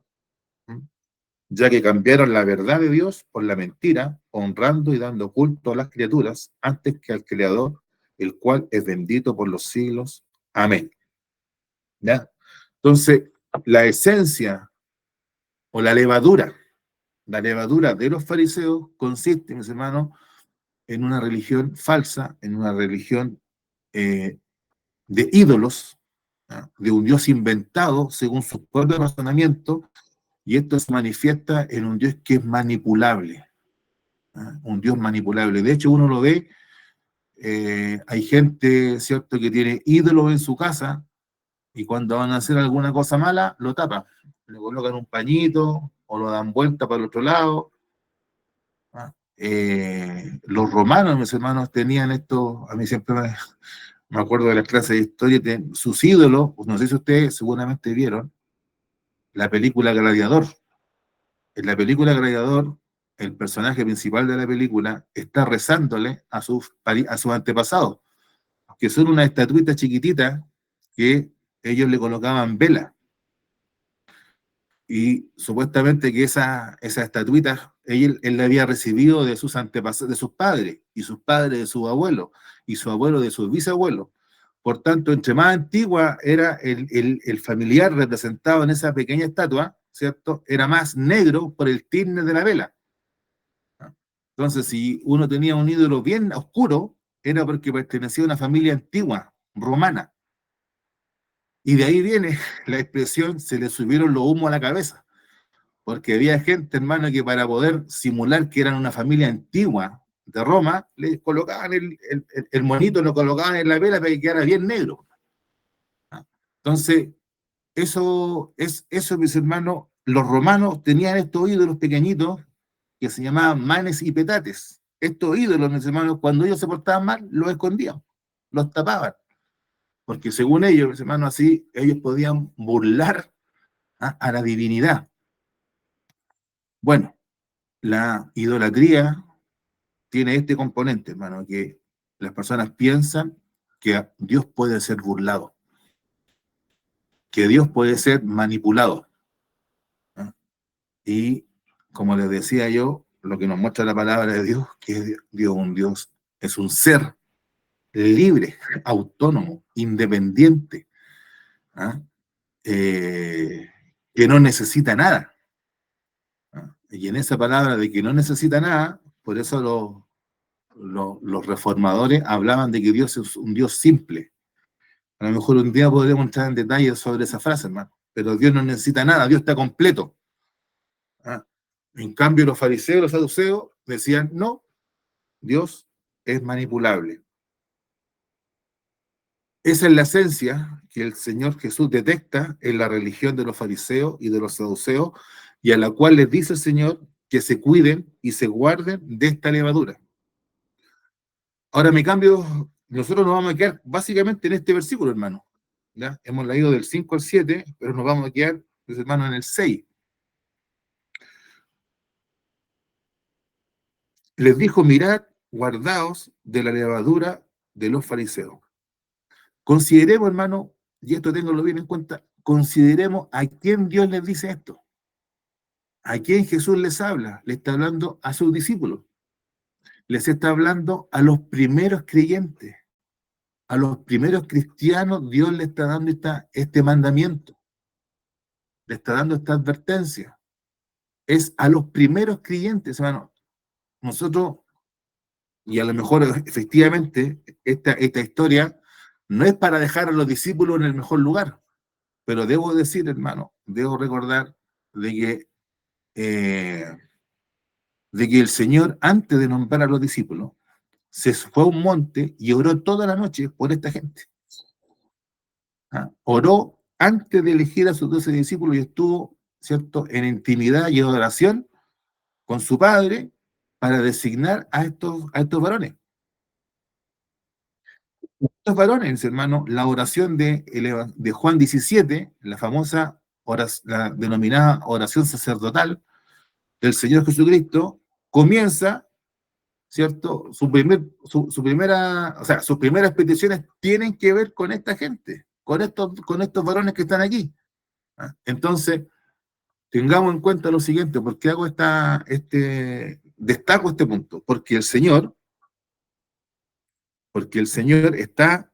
ya que cambiaron la verdad de Dios por la mentira, honrando y dando culto a las criaturas antes que al Creador, el cual es bendito por los siglos. Amén. ¿Ya? Entonces, la esencia o la levadura de los fariseos consiste, mis hermanos, en una religión falsa, en una religión eh, de ídolos, ¿ya? De un Dios inventado según su propio razonamiento, y esto se manifiesta en un Dios que es manipulable. ¿Ah? Un Dios manipulable. De hecho, uno lo ve, hay gente, ¿cierto?, que tiene ídolos en su casa y cuando van a hacer alguna cosa mala, lo tapan. Le colocan un pañito o lo dan vuelta para el otro lado. ¿Ah? Los romanos, mis hermanos, tenían esto, a mí siempre me acuerdo de las clases de historia, sus ídolos, pues no sé si ustedes seguramente vieron la película Gladiador. En la película Gladiador, el personaje principal de la película está rezándole a sus antepasados, que son unas estatuitas chiquititas que ellos le colocaban vela. Y supuestamente que esa estatuita él la había recibido de sus antepasados, de sus padres, y sus padres de sus abuelos, y su abuelo de sus bisabuelos. Por tanto, entre más antigua era el familiar representado en esa pequeña estatua, ¿cierto? Era más negro por el tinte de la vela. Entonces, si uno tenía un ídolo bien oscuro, era porque pertenecía a una familia antigua, romana. Y de ahí viene la expresión, se le subieron los humos a la cabeza. Porque había gente, hermano, que para poder simular que eran una familia antigua de Roma, le colocaban el monito, lo colocaban en la vela para que quedara bien negro. Entonces, eso, mis hermanos, los romanos tenían estos ídolos pequeñitos que se llamaban manes y petates. Estos ídolos, mis hermanos, cuando ellos se portaban mal, los escondían, los tapaban, porque según ellos, mis hermanos, así ellos podían burlar a la divinidad. Bueno, la idolatría tiene este componente, hermano, que las personas piensan que Dios puede ser burlado, que Dios puede ser manipulado. ¿No? Y como les decía yo, lo que nos muestra la palabra de Dios, que es Dios es un ser libre, autónomo, independiente, ¿ah? Que no necesita nada. Y en esa palabra de que no necesita nada, por eso los reformadores hablaban de que Dios es un Dios simple. A lo mejor un día podremos entrar en detalles sobre esa frase, hermano. Pero Dios no necesita nada, Dios está completo. ¿Ah? En cambio, los fariseos, los saduceos, decían, no, Dios es manipulable. Esa es la esencia que el Señor Jesús detecta en la religión de los fariseos y de los saduceos, y a la cual les dice el Señor que se cuiden y se guarden de esta levadura. Ahora me cambio, nosotros nos vamos a quedar básicamente en este versículo, hermano. ¿Ya? Hemos leído del 5 al 7, pero nos vamos a quedar, pues, hermano, en el 6. Les dijo, mirad, guardaos de la levadura de los fariseos. Consideremos, hermano, y esto ténganlo bien en cuenta, consideremos a quién Dios les dice esto. ¿A quién Jesús les habla? Le está hablando a sus discípulos. Les está hablando a los primeros creyentes. A los primeros cristianos Dios le está dando este mandamiento. Le está dando esta advertencia. Es a los primeros creyentes, hermano. Nosotros, y a lo mejor efectivamente, esta historia no es para dejar a los discípulos en el mejor lugar, pero debo decir, hermano, debo recordar de que, eh, de que el Señor, antes de nombrar a los discípulos, se fue a un monte y oró toda la noche por esta gente. ¿Ah? Oró antes de elegir a sus 12 discípulos y estuvo, ¿cierto?, en intimidad y oración con su padre para designar a estos varones. Estos varones, hermano, la oración de Juan 17, la famosa la denominada oración sacerdotal del Señor Jesucristo, comienza, ¿cierto? Su primera, o sea, sus primeras peticiones tienen que ver con esta gente, con estos varones que están aquí. ¿Ah? Entonces, tengamos en cuenta lo siguiente, ¿por qué destaco este punto? Porque el Señor está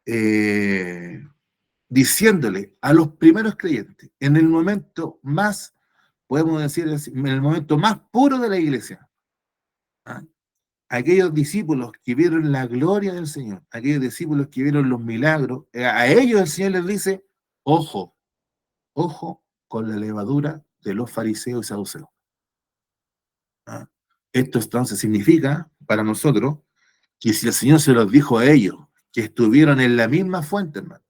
eh, diciéndole a los primeros creyentes, en el momento más, podemos decir, en el momento más puro de la iglesia, ¿ah? Aquellos discípulos que vieron la gloria del Señor, aquellos discípulos que vieron los milagros, a ellos el Señor les dice, ojo, ojo con la levadura de los fariseos y saduceos. ¿Ah? Esto entonces significa para nosotros que si el Señor se los dijo a ellos, que estuvieron en la misma fuente, hermano,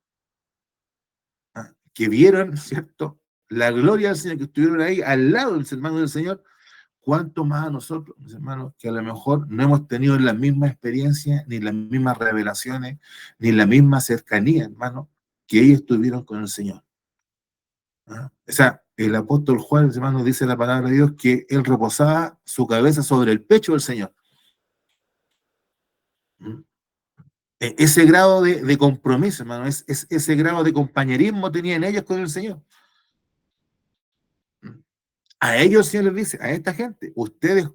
¿ah? Que vieron, ¿cierto?, la gloria del Señor, que estuvieron ahí al lado del hermano del Señor, cuánto más a nosotros, mis hermanos, que a lo mejor no hemos tenido las mismas experiencias, ni las mismas revelaciones, ni la misma cercanía, hermano, que ellos tuvieron con el Señor. ¿Ah? O sea, el apóstol Juan, hermano, dice la palabra de Dios que él reposaba su cabeza sobre el pecho del Señor. ¿Mm? Ese grado de compromiso, hermano, ese grado de compañerismo tenían ellos con el Señor. ¿Mm? A ellos el Señor les dice, a esta gente, ustedes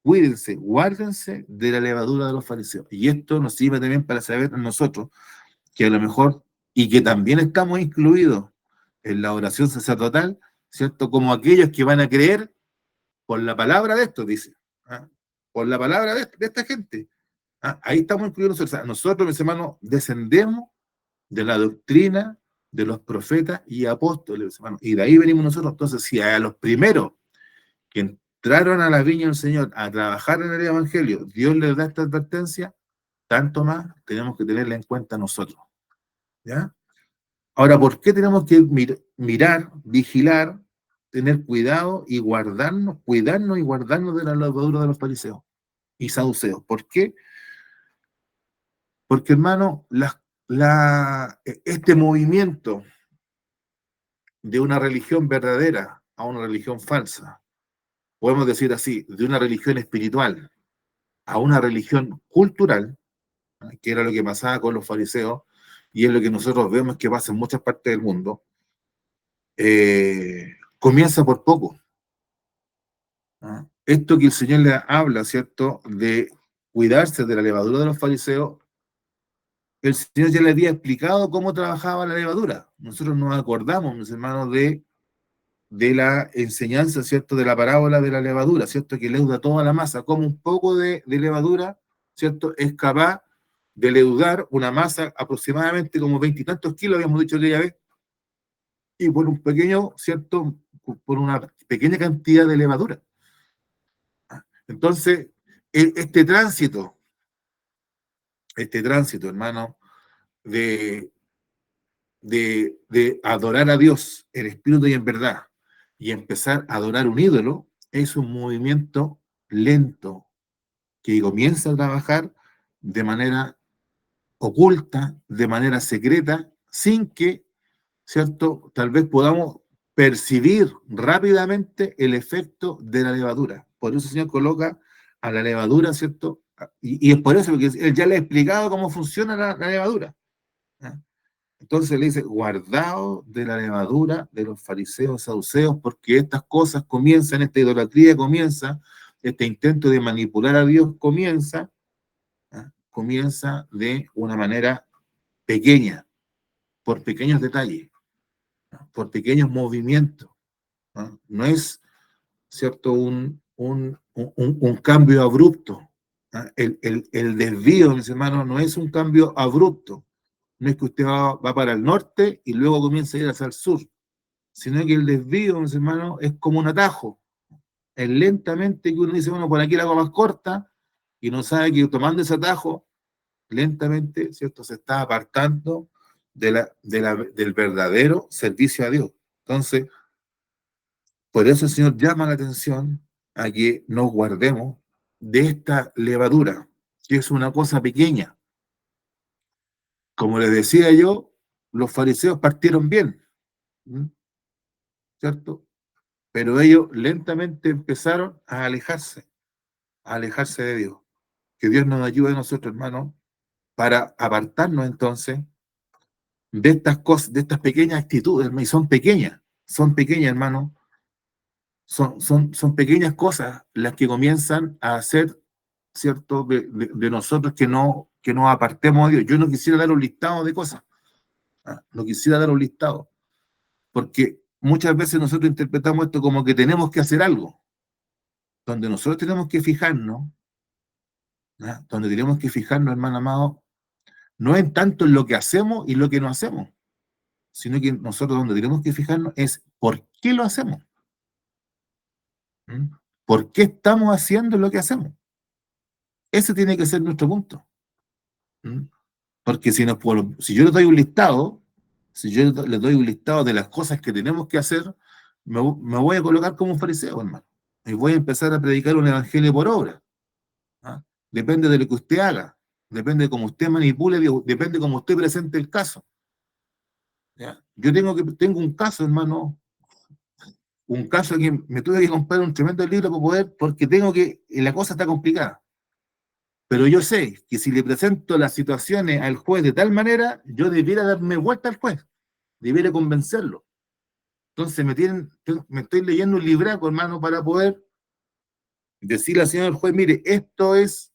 cuídense, guárdense de la levadura de los fariseos. Y esto nos sirve también para saber nosotros que a lo mejor, y que también estamos incluidos en la oración sacerdotal, ¿cierto? Como aquellos que van a creer por la palabra de estos, dice. ¿Ah? Por la palabra de esta gente. ¿Ah? Ahí estamos incluidos nosotros. O sea, nosotros, mis hermanos, descendemos de la doctrina de los profetas y apóstoles, mis hermanos. Y de ahí venimos nosotros. Entonces, si a los primeros que entraron a la viña del Señor a trabajar en el Evangelio, Dios les da esta advertencia, tanto más tenemos que tenerla en cuenta nosotros. ¿Ya? Ahora, ¿por qué tenemos que mirar, vigilar, tener cuidado y cuidarnos y guardarnos de la levadura de los fariseos y saduceos? ¿Por qué? Porque, hermano, este movimiento de una religión verdadera a una religión falsa, podemos decir así, de una religión espiritual a una religión cultural, que era lo que pasaba con los fariseos, y es lo que nosotros vemos que pasa en muchas partes del mundo, comienza por poco. ¿Ah? Esto que el Señor le habla, ¿cierto?, de cuidarse de la levadura de los fariseos, el Señor ya le había explicado cómo trabajaba la levadura. Nosotros nos acordamos, mis hermanos, de de la enseñanza, ¿cierto?, de la parábola de la levadura, ¿cierto?, que leuda toda la masa, como un poco de levadura, ¿cierto?, es capaz de leudar una masa aproximadamente como veintitantos kilos, habíamos dicho aquella vez, y por un pequeño, ¿cierto?, por una pequeña cantidad de levadura. Entonces, este tránsito, hermano, de, de adorar a Dios en espíritu y en verdad, y empezar a adorar un ídolo, es un movimiento lento que comienza a trabajar de manera oculta, de manera secreta, sin que, ¿cierto?, tal vez podamos percibir rápidamente el efecto de la levadura. Por eso el Señor coloca a la levadura, ¿cierto? Y es por eso que Él ya le ha explicado cómo funciona la levadura. ¿Ah? Entonces le dice, guardaos de la levadura de los fariseos saduceos, porque estas cosas comienzan, esta idolatría comienza, este intento de manipular a Dios comienza, ¿ah?, comienza de una manera pequeña, por pequeños detalles, ¿no?, por pequeños movimientos, ¿no? No es, ¿cierto?, un cambio abrupto, ¿no? El desvío, mis hermanos, no es un cambio abrupto. No es que usted va para el norte y luego comienza a ir hacia el sur, sino que el desvío, mis hermanos, es como un atajo. Es lentamente que uno dice, bueno, por aquí la hago más corta, y no sabe que tomando ese atajo, lentamente, ¿cierto?, se está apartando del verdadero servicio a Dios. Entonces, por eso el Señor llama la atención a que nos guardemos de esta levadura, que es una cosa pequeña. Como les decía yo, los fariseos partieron bien, ¿cierto? Pero ellos lentamente empezaron a alejarse de Dios. Que Dios nos ayude a nosotros, hermanos, para apartarnos entonces de estas cosas, de estas pequeñas actitudes, y son pequeñas, hermanos, son pequeñas cosas las que comienzan a hacer, ¿cierto?, de nosotros que nos apartemos de Dios. Yo no quisiera dar un listado de cosas, no quisiera dar un listado, porque muchas veces nosotros interpretamos esto como que tenemos que hacer algo, donde nosotros tenemos que fijarnos, donde tenemos que fijarnos, hermano amado, no en tanto en lo que hacemos y lo que no hacemos, sino que nosotros donde tenemos que fijarnos es por qué lo hacemos. ¿Mm? ¿Por qué estamos haciendo lo que hacemos? Ese tiene que ser nuestro punto. ¿Mm? Porque si yo les doy un listado, si yo les doy un listado de las cosas que tenemos que hacer, me voy a colocar como un fariseo, hermano. Y voy a empezar a predicar un evangelio por obra. ¿Ah? Depende de lo que usted haga, depende de cómo usted manipule, depende de cómo usted presente el caso. ¿Ya? Yo tengo un caso, hermano, un caso que me tuve que comprar un tremendo libro para poder, porque la cosa está complicada. Pero yo sé que si le presento las situaciones al juez de tal manera, yo debiera darme vuelta al juez, debiera convencerlo. Entonces me estoy leyendo un libraco, hermano, para poder decirle al señor juez, mire, esto es,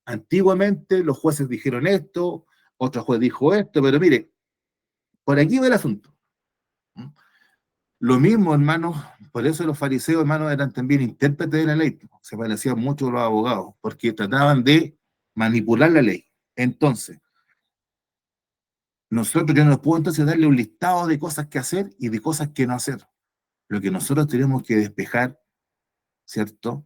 antiguamente los jueces dijeron esto, otro juez dijo esto, pero mire, por aquí va el asunto. Lo mismo, hermanos, por eso los fariseos, hermanos, eran también intérpretes de la ley, se parecían mucho a los abogados, porque trataban de manipular la ley. Entonces, nosotros, yo no puedo entonces darle un listado de cosas que hacer y de cosas que no hacer. Lo que nosotros tenemos que despejar, ¿cierto?,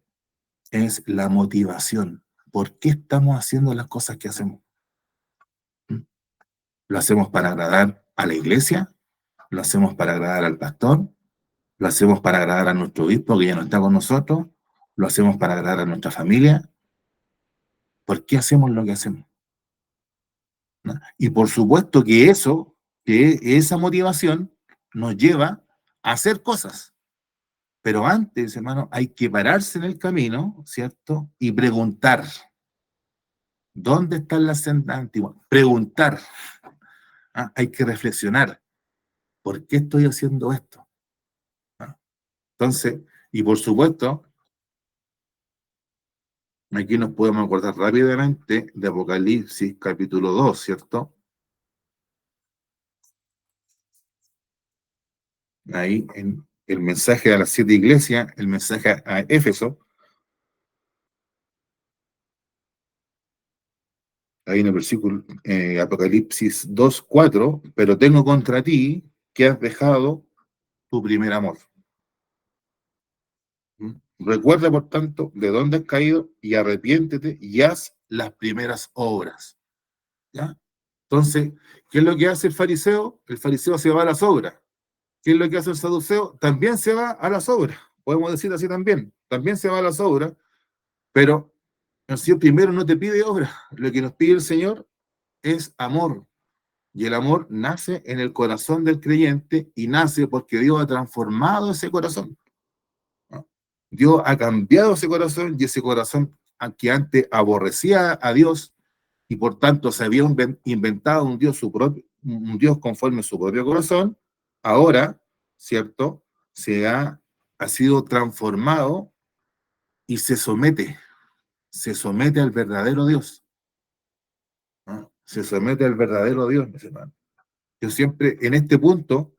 es la motivación. ¿Por qué estamos haciendo las cosas que hacemos? ¿Mm? ¿Lo hacemos para agradar a la iglesia? ¿Lo hacemos para agradar al pastor? ¿Lo hacemos para agradar a nuestro obispo que ya no está con nosotros? ¿Lo hacemos para agradar a nuestra familia? ¿Por qué hacemos lo que hacemos? ¿No? Y por supuesto que esa motivación nos lleva a hacer cosas. Pero antes, hermano, hay que pararse en el camino, ¿cierto? Y preguntar, ¿dónde están las sendas antiguas? Preguntar. Hay que reflexionar, ¿por qué estoy haciendo esto? ¿Ah? Entonces, y por supuesto, aquí nos podemos acordar rápidamente de Apocalipsis capítulo 2, ¿cierto? Ahí el mensaje a las 7 iglesias, el mensaje a Éfeso, ahí en el versículo Apocalipsis 2:4, pero tengo contra ti que has dejado tu primer amor. ¿Mm? Recuerda, por tanto, de dónde has caído y arrepiéntete y haz las primeras obras. ¿Ya? Entonces, ¿qué es lo que hace el fariseo? El fariseo se va a las obras. ¿Qué es lo que hace el saduceo? También se va a las obras. Podemos decir así también. También se va a las obras, pero el Señor primero no te pide obras. Lo que nos pide el Señor es amor. Y el amor nace en el corazón del creyente y nace porque Dios ha transformado ese corazón, ¿no? Dios ha cambiado ese corazón y ese corazón que antes aborrecía a Dios y por tanto se había inventado un Dios, un Dios conforme a su propio corazón, ahora, ¿cierto? Ha sido transformado y se somete al verdadero Dios, ¿no? Se somete al verdadero Dios, mis hermanos. Yo siempre, en este punto,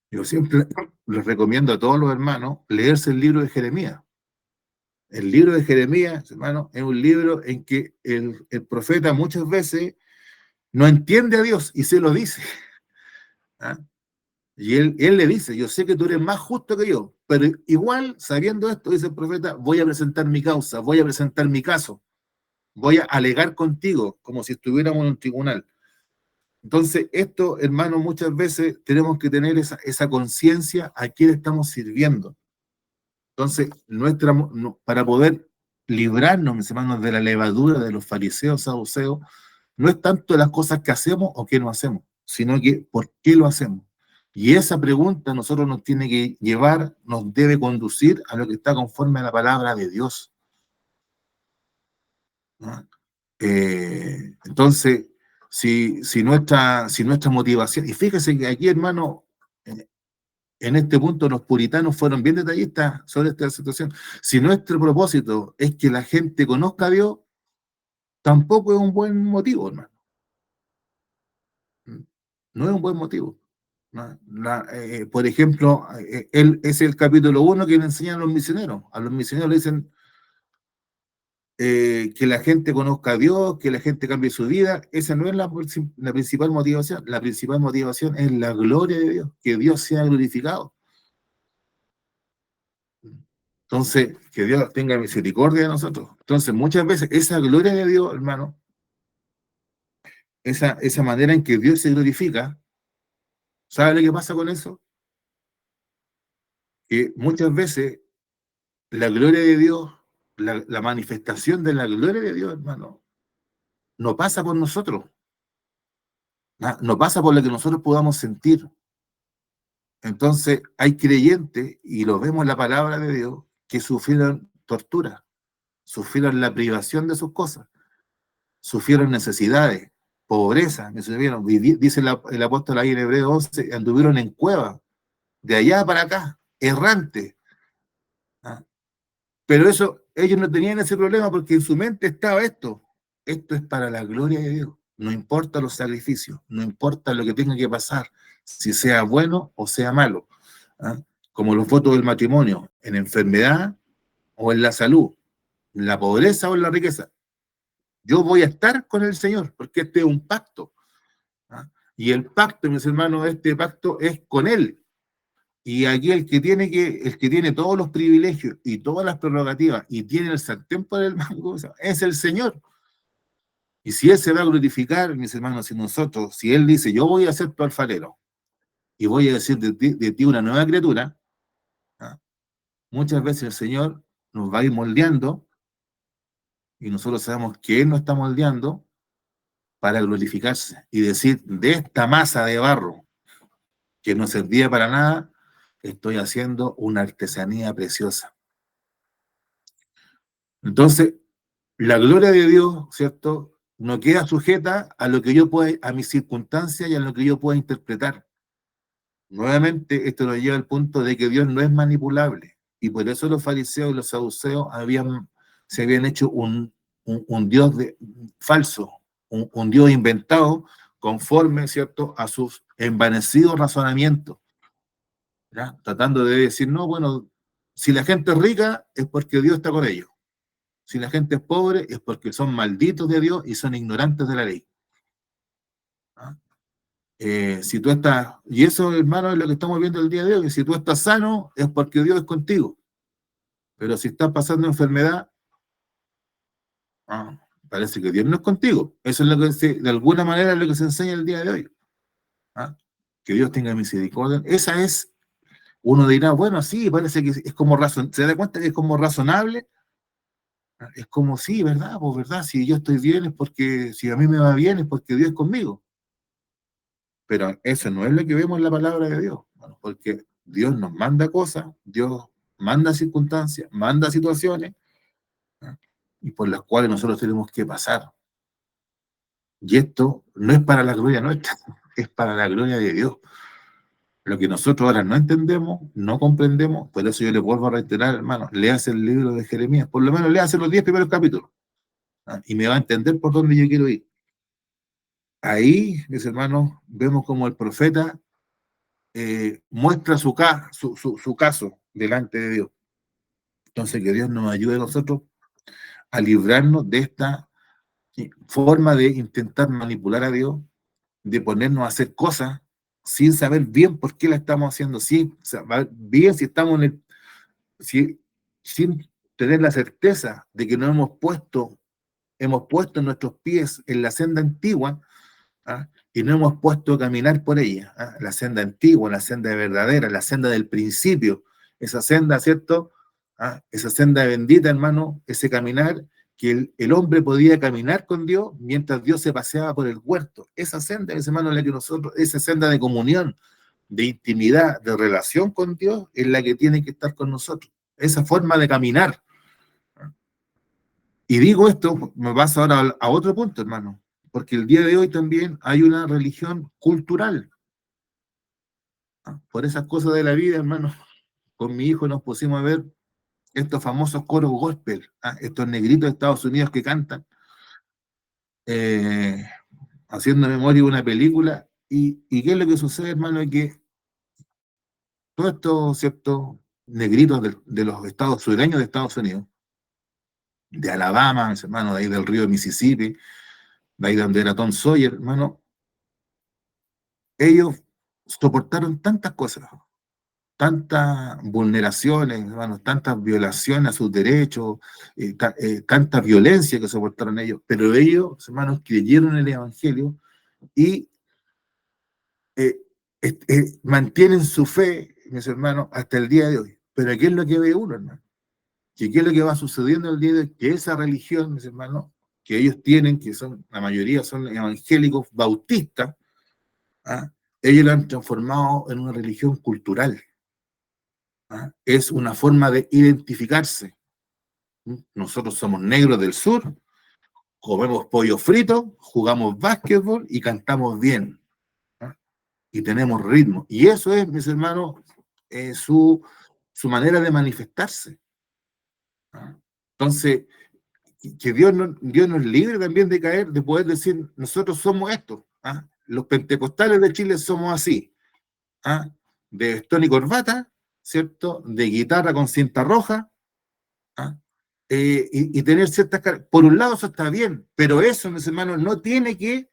yo siempre les recomiendo a todos los hermanos leerse el libro de Jeremías. El libro de Jeremías, hermano, es un libro en que el profeta muchas veces no entiende a Dios y se lo dice. ¿Ah? Y él le dice, yo sé que tú eres más justo que yo, pero igual, sabiendo esto, dice el profeta, voy a presentar mi causa, voy a presentar mi caso, voy a alegar contigo, como si estuviéramos en un tribunal. Entonces, esto, hermano, muchas veces tenemos que tener esa conciencia a quién estamos sirviendo. Entonces, para poder librarnos, mis hermanos, de la levadura de los fariseos, saduceos, no es tanto las cosas que hacemos o que no hacemos, sino que por qué lo hacemos. Y esa pregunta a nosotros nos tiene que llevar, nos debe conducir a lo que está conforme a la palabra de Dios, ¿no? Entonces, si nuestra motivación, y fíjese que aquí, hermano, en este punto los puritanos fueron bien detallistas sobre esta situación. Si nuestro propósito es que la gente conozca a Dios, tampoco es un buen motivo, hermano. No es un buen motivo. Por ejemplo, es el capítulo 1 que le enseñan a los misioneros. A los misioneros le dicen que la gente conozca a Dios, que la gente cambie su vida. Esa no es la principal motivación. La principal motivación es la gloria de Dios, que Dios sea glorificado. Entonces, que Dios tenga misericordia de nosotros. Entonces, muchas veces esa gloria de Dios, hermano, esa manera en que Dios se glorifica, ¿sabe lo que pasa con eso? Que muchas veces la gloria de Dios, la manifestación de la gloria de Dios, hermano, no pasa por nosotros, no pasa por lo que nosotros podamos sentir. Entonces, hay creyentes, y lo vemos en la palabra de Dios, que sufrieron tortura, sufrieron la privación de sus cosas, sufrieron necesidades, pobreza, dice el apóstol ahí en Hebreo 11, anduvieron en cuevas, de allá para acá, errantes. ¿Ah? Pero eso, ellos no tenían ese problema porque en su mente estaba esto. Esto es para la gloria de Dios. No importa los sacrificios, no importa lo que tenga que pasar, si sea bueno o sea malo. ¿Ah? Como los votos del matrimonio, en enfermedad o en la salud, en la pobreza o en la riqueza. Yo voy a estar con el Señor porque este es un pacto. ¿Ah? Y el pacto, mis hermanos, este pacto es con Él. Y aquí el que tiene todos los privilegios y todas las prerrogativas y tiene el sartén por el mango es el Señor. Y si Él se va a glorificar, mis hermanos, si nosotros, si Él dice, yo voy a ser tu alfarero y voy a decir de ti una nueva criatura, ¿ah? Muchas veces el Señor nos va a ir moldeando y nosotros sabemos que Él nos está moldeando para glorificarse y decir, de esta masa de barro que no servía para nada, estoy haciendo una artesanía preciosa. Entonces, la gloria de Dios, ¿cierto? No queda sujeta a lo que yo pueda, a mis circunstancias y a lo que yo pueda interpretar. Nuevamente, esto nos lleva al punto de que Dios no es manipulable. Y por eso los fariseos y los saduceos se habían hecho un Dios falso, un Dios inventado conforme, ¿cierto?, a sus envanecidos razonamientos. ¿ya? Tratando de decir, no, bueno, si la gente es rica es porque Dios está con ellos. Si la gente es pobre es porque son malditos de Dios y son ignorantes de la ley. ¿Ah? Si tú estás, y eso, hermano, es lo que estamos viendo el día de hoy, que si tú estás sano es porque Dios es contigo, pero si estás pasando enfermedad, ah, parece que Dios no es contigo. Eso es lo que de alguna manera es lo que se enseña el día de hoy. ¿Ah? Que Dios tenga misericordia. Esa es, uno dirá, bueno, sí, parece que es como razón, se da cuenta que es como razonable. ¿Ah? Es como, sí, ¿verdad? Pues, ¿verdad? Si yo estoy bien es porque, si a mí me va bien es porque Dios es conmigo. Pero eso no es lo que vemos en la palabra de Dios, bueno, porque Dios nos manda cosas, Dios manda circunstancias, manda situaciones, ¿no? Y por las cuales nosotros tenemos que pasar. Y esto no es para la gloria nuestra, es para la gloria de Dios. Lo que nosotros ahora no entendemos, no comprendemos, por eso yo le vuelvo a reiterar, hermano, léase el libro de Jeremías, por lo menos léase los 10 primeros capítulos, ¿no? Y me va a entender por dónde yo quiero ir. Ahí, mis hermanos, vemos como el profeta muestra su caso delante de Dios. Entonces, que Dios nos ayude a nosotros a librarnos de esta forma de intentar manipular a Dios, de ponernos a hacer cosas sin saber bien por qué la estamos haciendo, sin saber bien si estamos en el, si, sin tener la certeza de que nos hemos puesto nuestros pies en la senda antigua, ¿ah? Y no hemos puesto a caminar por ella, ¿ah? La senda antigua, la senda verdadera, la senda del principio, esa senda, ¿cierto? ¿Ah? Esa senda bendita, hermano, ese caminar que el hombre podía caminar con Dios mientras Dios se paseaba por el huerto. Esa senda, ese hermano, la que nosotros, esa senda de comunión, de intimidad, de relación con Dios, es la que tiene que estar con nosotros. Esa forma de caminar. ¿Ah? Y digo esto, me paso ahora a otro punto, hermano, porque el día de hoy también hay una religión cultural. ¿Ah? Por esas cosas de la vida, hermano, con mi hijo nos pusimos a ver estos famosos coros gospel, ¿ah? Estos negritos de Estados Unidos que cantan, eh, haciendo memoria de una película. ¿Y qué es lo que sucede, hermano? Es que todos estos, ¿cierto? Negritos de los estados sureños de Estados Unidos, de Alabama, hermano, de ahí del río de Mississippi, de ahí donde era Tom Sawyer, hermano, ellos soportaron tantas cosas, tantas vulneraciones, hermanos, tantas violaciones a sus derechos, tanta violencia que soportaron ellos, pero ellos, hermanos, creyeron en el Evangelio y eh, mantienen su fe, mis hermanos, hasta el día de hoy. Pero ¿qué es lo que ve uno, hermano? ¿Qué es lo que va sucediendo el día de hoy? Que esa religión, mis hermanos, que ellos tienen, que son, la mayoría son evangélicos bautistas, ¿ah? Ellos la han transformado en una religión cultural. ¿Ah? Es una forma de identificarse. Nosotros somos negros del sur, comemos pollo frito, jugamos básquetbol y cantamos bien. ¿Ah? Y tenemos ritmo. Y eso es, mis hermanos, su manera de manifestarse. ¿Ah? Entonces, que Dios nos libre también de caer, de poder decir, nosotros somos esto. ¿Ah? Los pentecostales de Chile somos así. ¿Ah? De vestón y corbata, ¿cierto? De guitarra con cinta roja. ¿Ah? Y tener ciertas características. Por un lado, eso está bien, pero eso, mis hermanos, no tiene que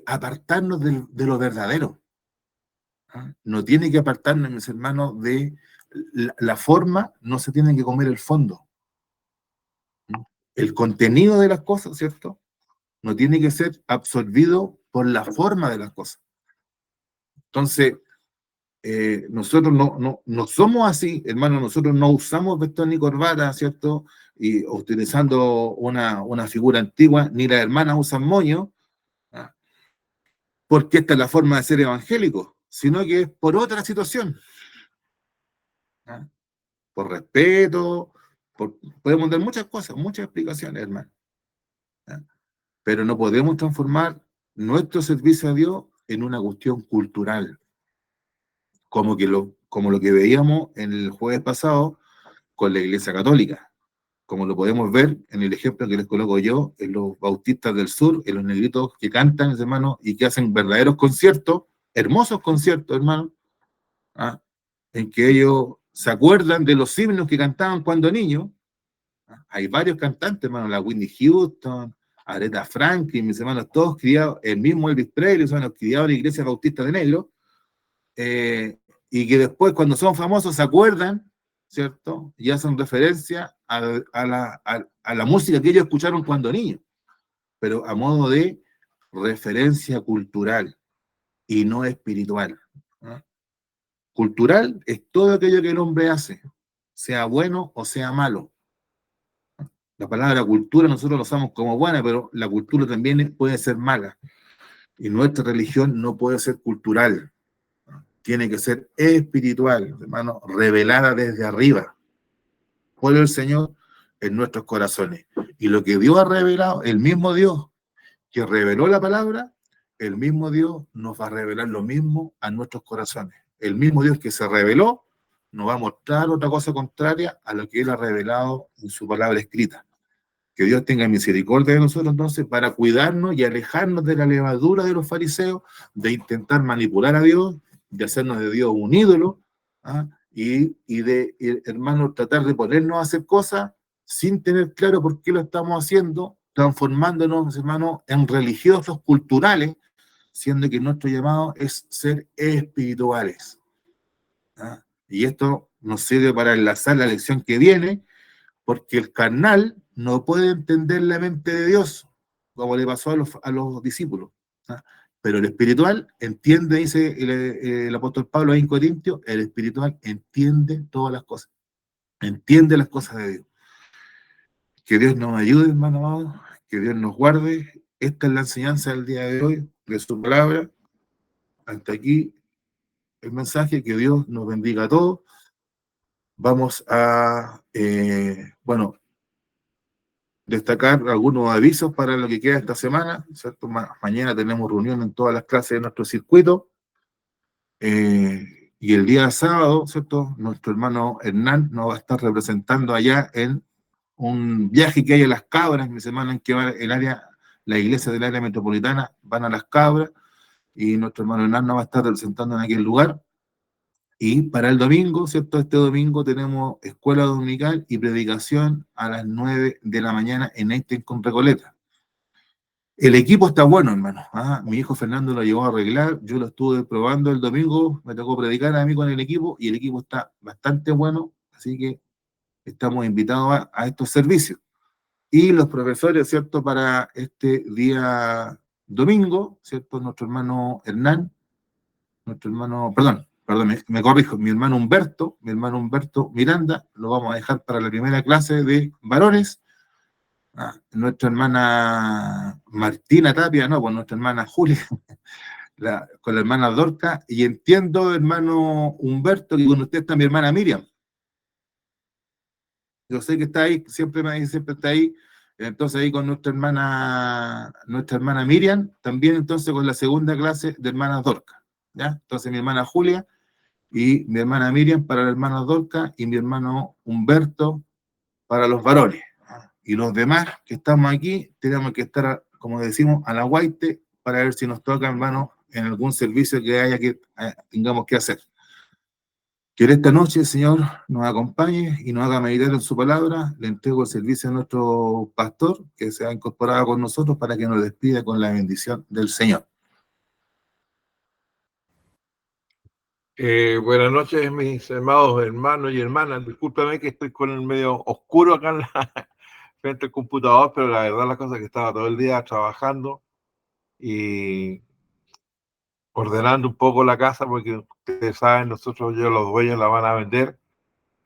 apartarnos de lo verdadero. ¿Ah? No tiene que apartarnos, mis hermanos, de la forma, no se tiene que comer el fondo. ¿Ah? El contenido de las cosas, ¿cierto? No tiene que ser absorbido por la forma de las cosas. Entonces, nosotros no somos así, hermano, nosotros no usamos vestón ni corbata, ¿cierto? Y utilizando una figura antigua, ni las hermanas usan moño, ¿ah? Porque esta es la forma de ser evangélico, sino que es por otra situación, ¿ah? Por respeto, podemos dar muchas cosas, muchas explicaciones, hermano, ¿ah? Pero no podemos transformar nuestro servicio a Dios en una cuestión cultural, como lo que veíamos en el jueves pasado con la Iglesia Católica, como lo podemos ver en el ejemplo que les coloco yo, en los bautistas del sur, en los negritos que cantan, hermano, y que hacen verdaderos conciertos, hermosos conciertos, hermano, ¿ah? En que ellos se acuerdan de los himnos que cantaban cuando niños. Hay varios cantantes, hermano, la Whitney Houston, Aretha Franklin, mis hermanos, todos criados, el mismo Elvis Presley, son los criados en la iglesia bautista de Negro, y que después, cuando son famosos, se acuerdan, ¿cierto? Y hacen referencia a la música que ellos escucharon cuando niños, pero a modo de referencia cultural y no espiritual, ¿no? Cultural es todo aquello que el hombre hace, sea bueno o sea malo. La palabra cultura nosotros lo usamos como buena, pero la cultura también puede ser mala. Y nuestra religión no puede ser cultural, tiene que ser espiritual, hermano, revelada desde arriba por el Señor en nuestros corazones. Y lo que Dios ha revelado, el mismo Dios que reveló la palabra, el mismo Dios nos va a revelar lo mismo a nuestros corazones. El mismo Dios que se reveló nos va a mostrar otra cosa contraria a lo que Él ha revelado en su palabra escrita. Que Dios tenga misericordia de nosotros entonces para cuidarnos y alejarnos de la levadura de los fariseos, de intentar manipular a Dios, de hacernos de Dios un ídolo, ¿ah? Y de, hermanos, tratar de ponernos a hacer cosas sin tener claro por qué lo estamos haciendo, transformándonos, hermanos, en religiosos culturales, siendo que nuestro llamado es ser espirituales. ¿Ah? Y esto nos sirve para enlazar la lección que viene, porque el carnal no puede entender la mente de Dios, como le pasó a los discípulos. ¿Ah? Pero el espiritual entiende, dice el apóstol Pablo ahí en Corintios, el espiritual entiende todas las cosas, entiende las cosas de Dios. Que Dios nos ayude, hermano amado, que Dios nos guarde. Esta es la enseñanza del día de hoy, de su palabra. Hasta aquí el mensaje, que Dios nos bendiga a todos. Vamos a, bueno, destacar algunos avisos para lo que queda esta semana, ¿cierto? Mañana tenemos reunión en todas las clases de nuestro circuito, y el día sábado, ¿cierto? Nuestro hermano Hernán nos va a estar representando allá en un viaje que hay a Las Cabras, mi semana en que va el área, la iglesia del área metropolitana, van a Las Cabras, y nuestro hermano Hernán nos va a estar representando en aquel lugar. Y para el domingo, ¿cierto? Este domingo tenemos escuela dominical y predicación a las 9 de la mañana en Einstein con Recoleta. El equipo está bueno, hermano. Ah, mi hijo Fernando lo llevó a arreglar, yo lo estuve probando el domingo, me tocó predicar a mí con el equipo y el equipo está bastante bueno, así que estamos invitados a estos servicios. Y los profesores, ¿cierto? Para este día domingo, ¿cierto? Nuestro hermano, perdón, me corrijo, mi hermano Humberto Miranda, lo vamos a dejar para la primera clase de varones. Nuestra hermana Martina Tapia, no, pues nuestra hermana Julia, con la hermana Dorca, y entiendo, hermano Humberto, que con usted está mi hermana Miriam. Yo sé que está ahí, siempre me dice, siempre está ahí. Entonces ahí con nuestra hermana Miriam, también entonces con la segunda clase de hermanas Dorca, ¿ya? Entonces mi hermana Julia y mi hermana Miriam para la hermana Dorca y mi hermano Humberto para los varones. Y los demás que estamos aquí tenemos que estar, como decimos, a la guaite para ver si nos toca, hermano, en algún servicio que haya que tengamos que hacer. Que esta noche el Señor nos acompañe y nos haga meditar en su palabra. Le entrego el servicio a nuestro pastor, que se ha incorporado con nosotros, para que nos despida con la bendición del Señor. Buenas noches, mis amados hermanos y hermanas. Discúlpame que estoy con el medio oscuro acá frente al computador, pero la verdad la cosa es que estaba todo el día trabajando y ordenando un poco la casa, porque ustedes saben, nosotros ya los dueños la van a vender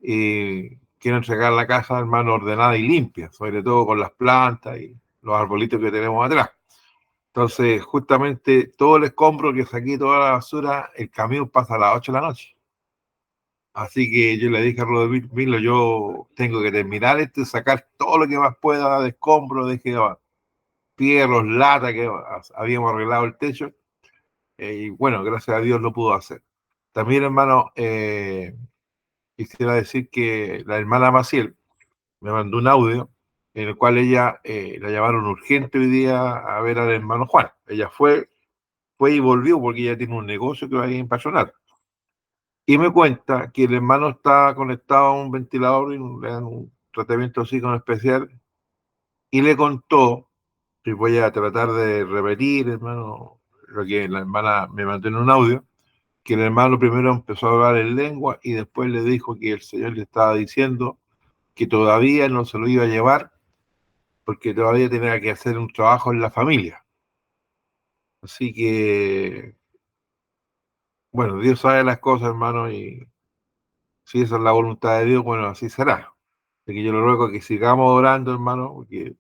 y quiero entregar la casa, hermano, ordenada y limpia, sobre todo con las plantas y los arbolitos que tenemos atrás. Entonces, justamente todo el escombro que saqué, toda la basura, el camión pasa a las 8 de la noche. Así que yo le dije a Rodemilo, yo tengo que terminar esto y sacar todo lo que más pueda de escombro, de pierros, lata, que habíamos arreglado el techo. Y bueno, gracias a Dios lo pudo hacer. También, hermano, quisiera decir que la hermana Maciel me mandó un audio en el cual ella la llamaron urgente hoy día a ver al hermano Juan. Ella fue y volvió porque ella tiene un negocio que va a ir en Pachonato. Y me cuenta que el hermano está conectado a un ventilador y le dan un tratamiento así con especial. Y le contó, y voy a tratar de repetir, hermano, lo que la hermana me mandó en un audio, que el hermano primero empezó a hablar en lengua y después le dijo que el Señor le estaba diciendo que todavía no se lo iba a llevar porque todavía tenía que hacer un trabajo en la familia. Así que, bueno, Dios sabe las cosas, hermano, y si esa es la voluntad de Dios, bueno, así será. Así que yo le ruego que sigamos orando, hermano, porque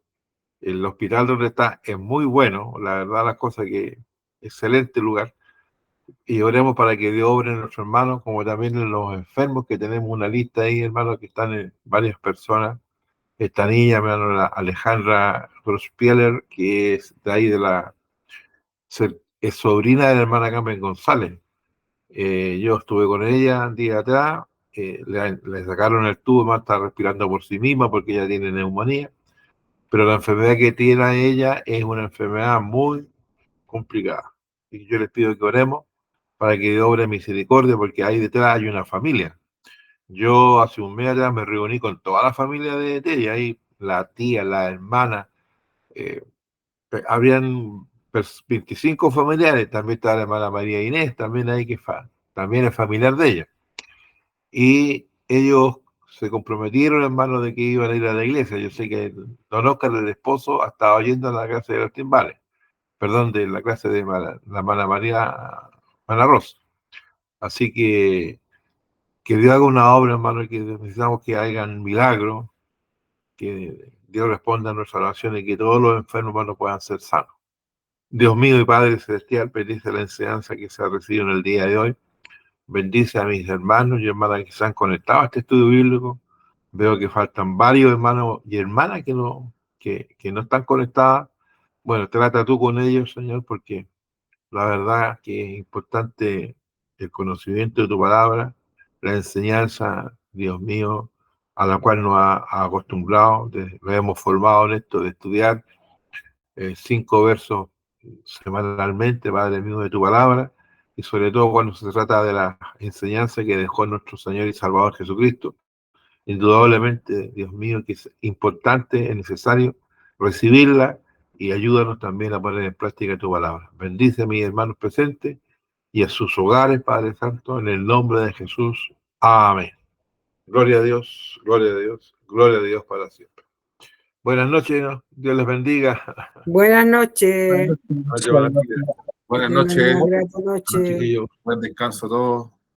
el hospital donde está es muy bueno, la verdad, las cosas que excelente lugar. Y oremos para que Dios obre en nuestros hermanos, como también en los enfermos, que tenemos una lista ahí, hermano, que están en varias personas. Esta niña, hermano, la Alejandra Grospieler, que es de ahí es sobrina de la hermana Carmen González. Yo estuve con ella un día atrás, le sacaron el tubo, más está respirando por sí misma porque ella tiene neumonía, pero la enfermedad que tiene ella es una enfermedad muy complicada. Y yo les pido que oremos para que Dios obre misericordia, porque ahí detrás hay una familia. Yo hace un mes atrás me reuní con toda la familia de ella, ahí la tía, la hermana, eh, habrían 25 familiares, también está la hermana María Inés, también ahí también es familiar de ella. Y ellos se comprometieron, hermano, de que iban a ir a la iglesia. Yo sé que don Oscar, el esposo, estaba yendo a la clase de los timbales, perdón, de la clase de la hermana María Ana Rosa. Así que Dios haga una obra, hermano, y que necesitamos que hagan milagros, que Dios responda a nuestras oraciones y que todos los enfermos, hermanos, puedan ser sanos. Dios mío y Padre Celestial, bendice la enseñanza que se ha recibido en el día de hoy. Bendice a mis hermanos y hermanas que se han conectado a este estudio bíblico. Veo que faltan varios hermanos y hermanas que no están conectadas. Bueno, trata tú con ellos, Señor, porque la verdad que es importante el conocimiento de tu palabra, la enseñanza, Dios mío, a la cual nos ha acostumbrado, lo hemos formado en esto de estudiar 5 versos semanalmente, Padre mío, de tu palabra, y sobre todo cuando se trata de la enseñanza que dejó nuestro Señor y Salvador Jesucristo. Indudablemente, Dios mío, que es importante, es necesario recibirla y ayúdanos también a poner en práctica tu palabra. Bendice a mis hermanos presentes y a sus hogares, Padre Santo, en el nombre de Jesús. Amén. Gloria a Dios, gloria a Dios, gloria a Dios para siempre. Buenas noches, ¿no? Dios les bendiga. Buenas noches. Buenas noches. Buenas noches. Buen descanso a todos.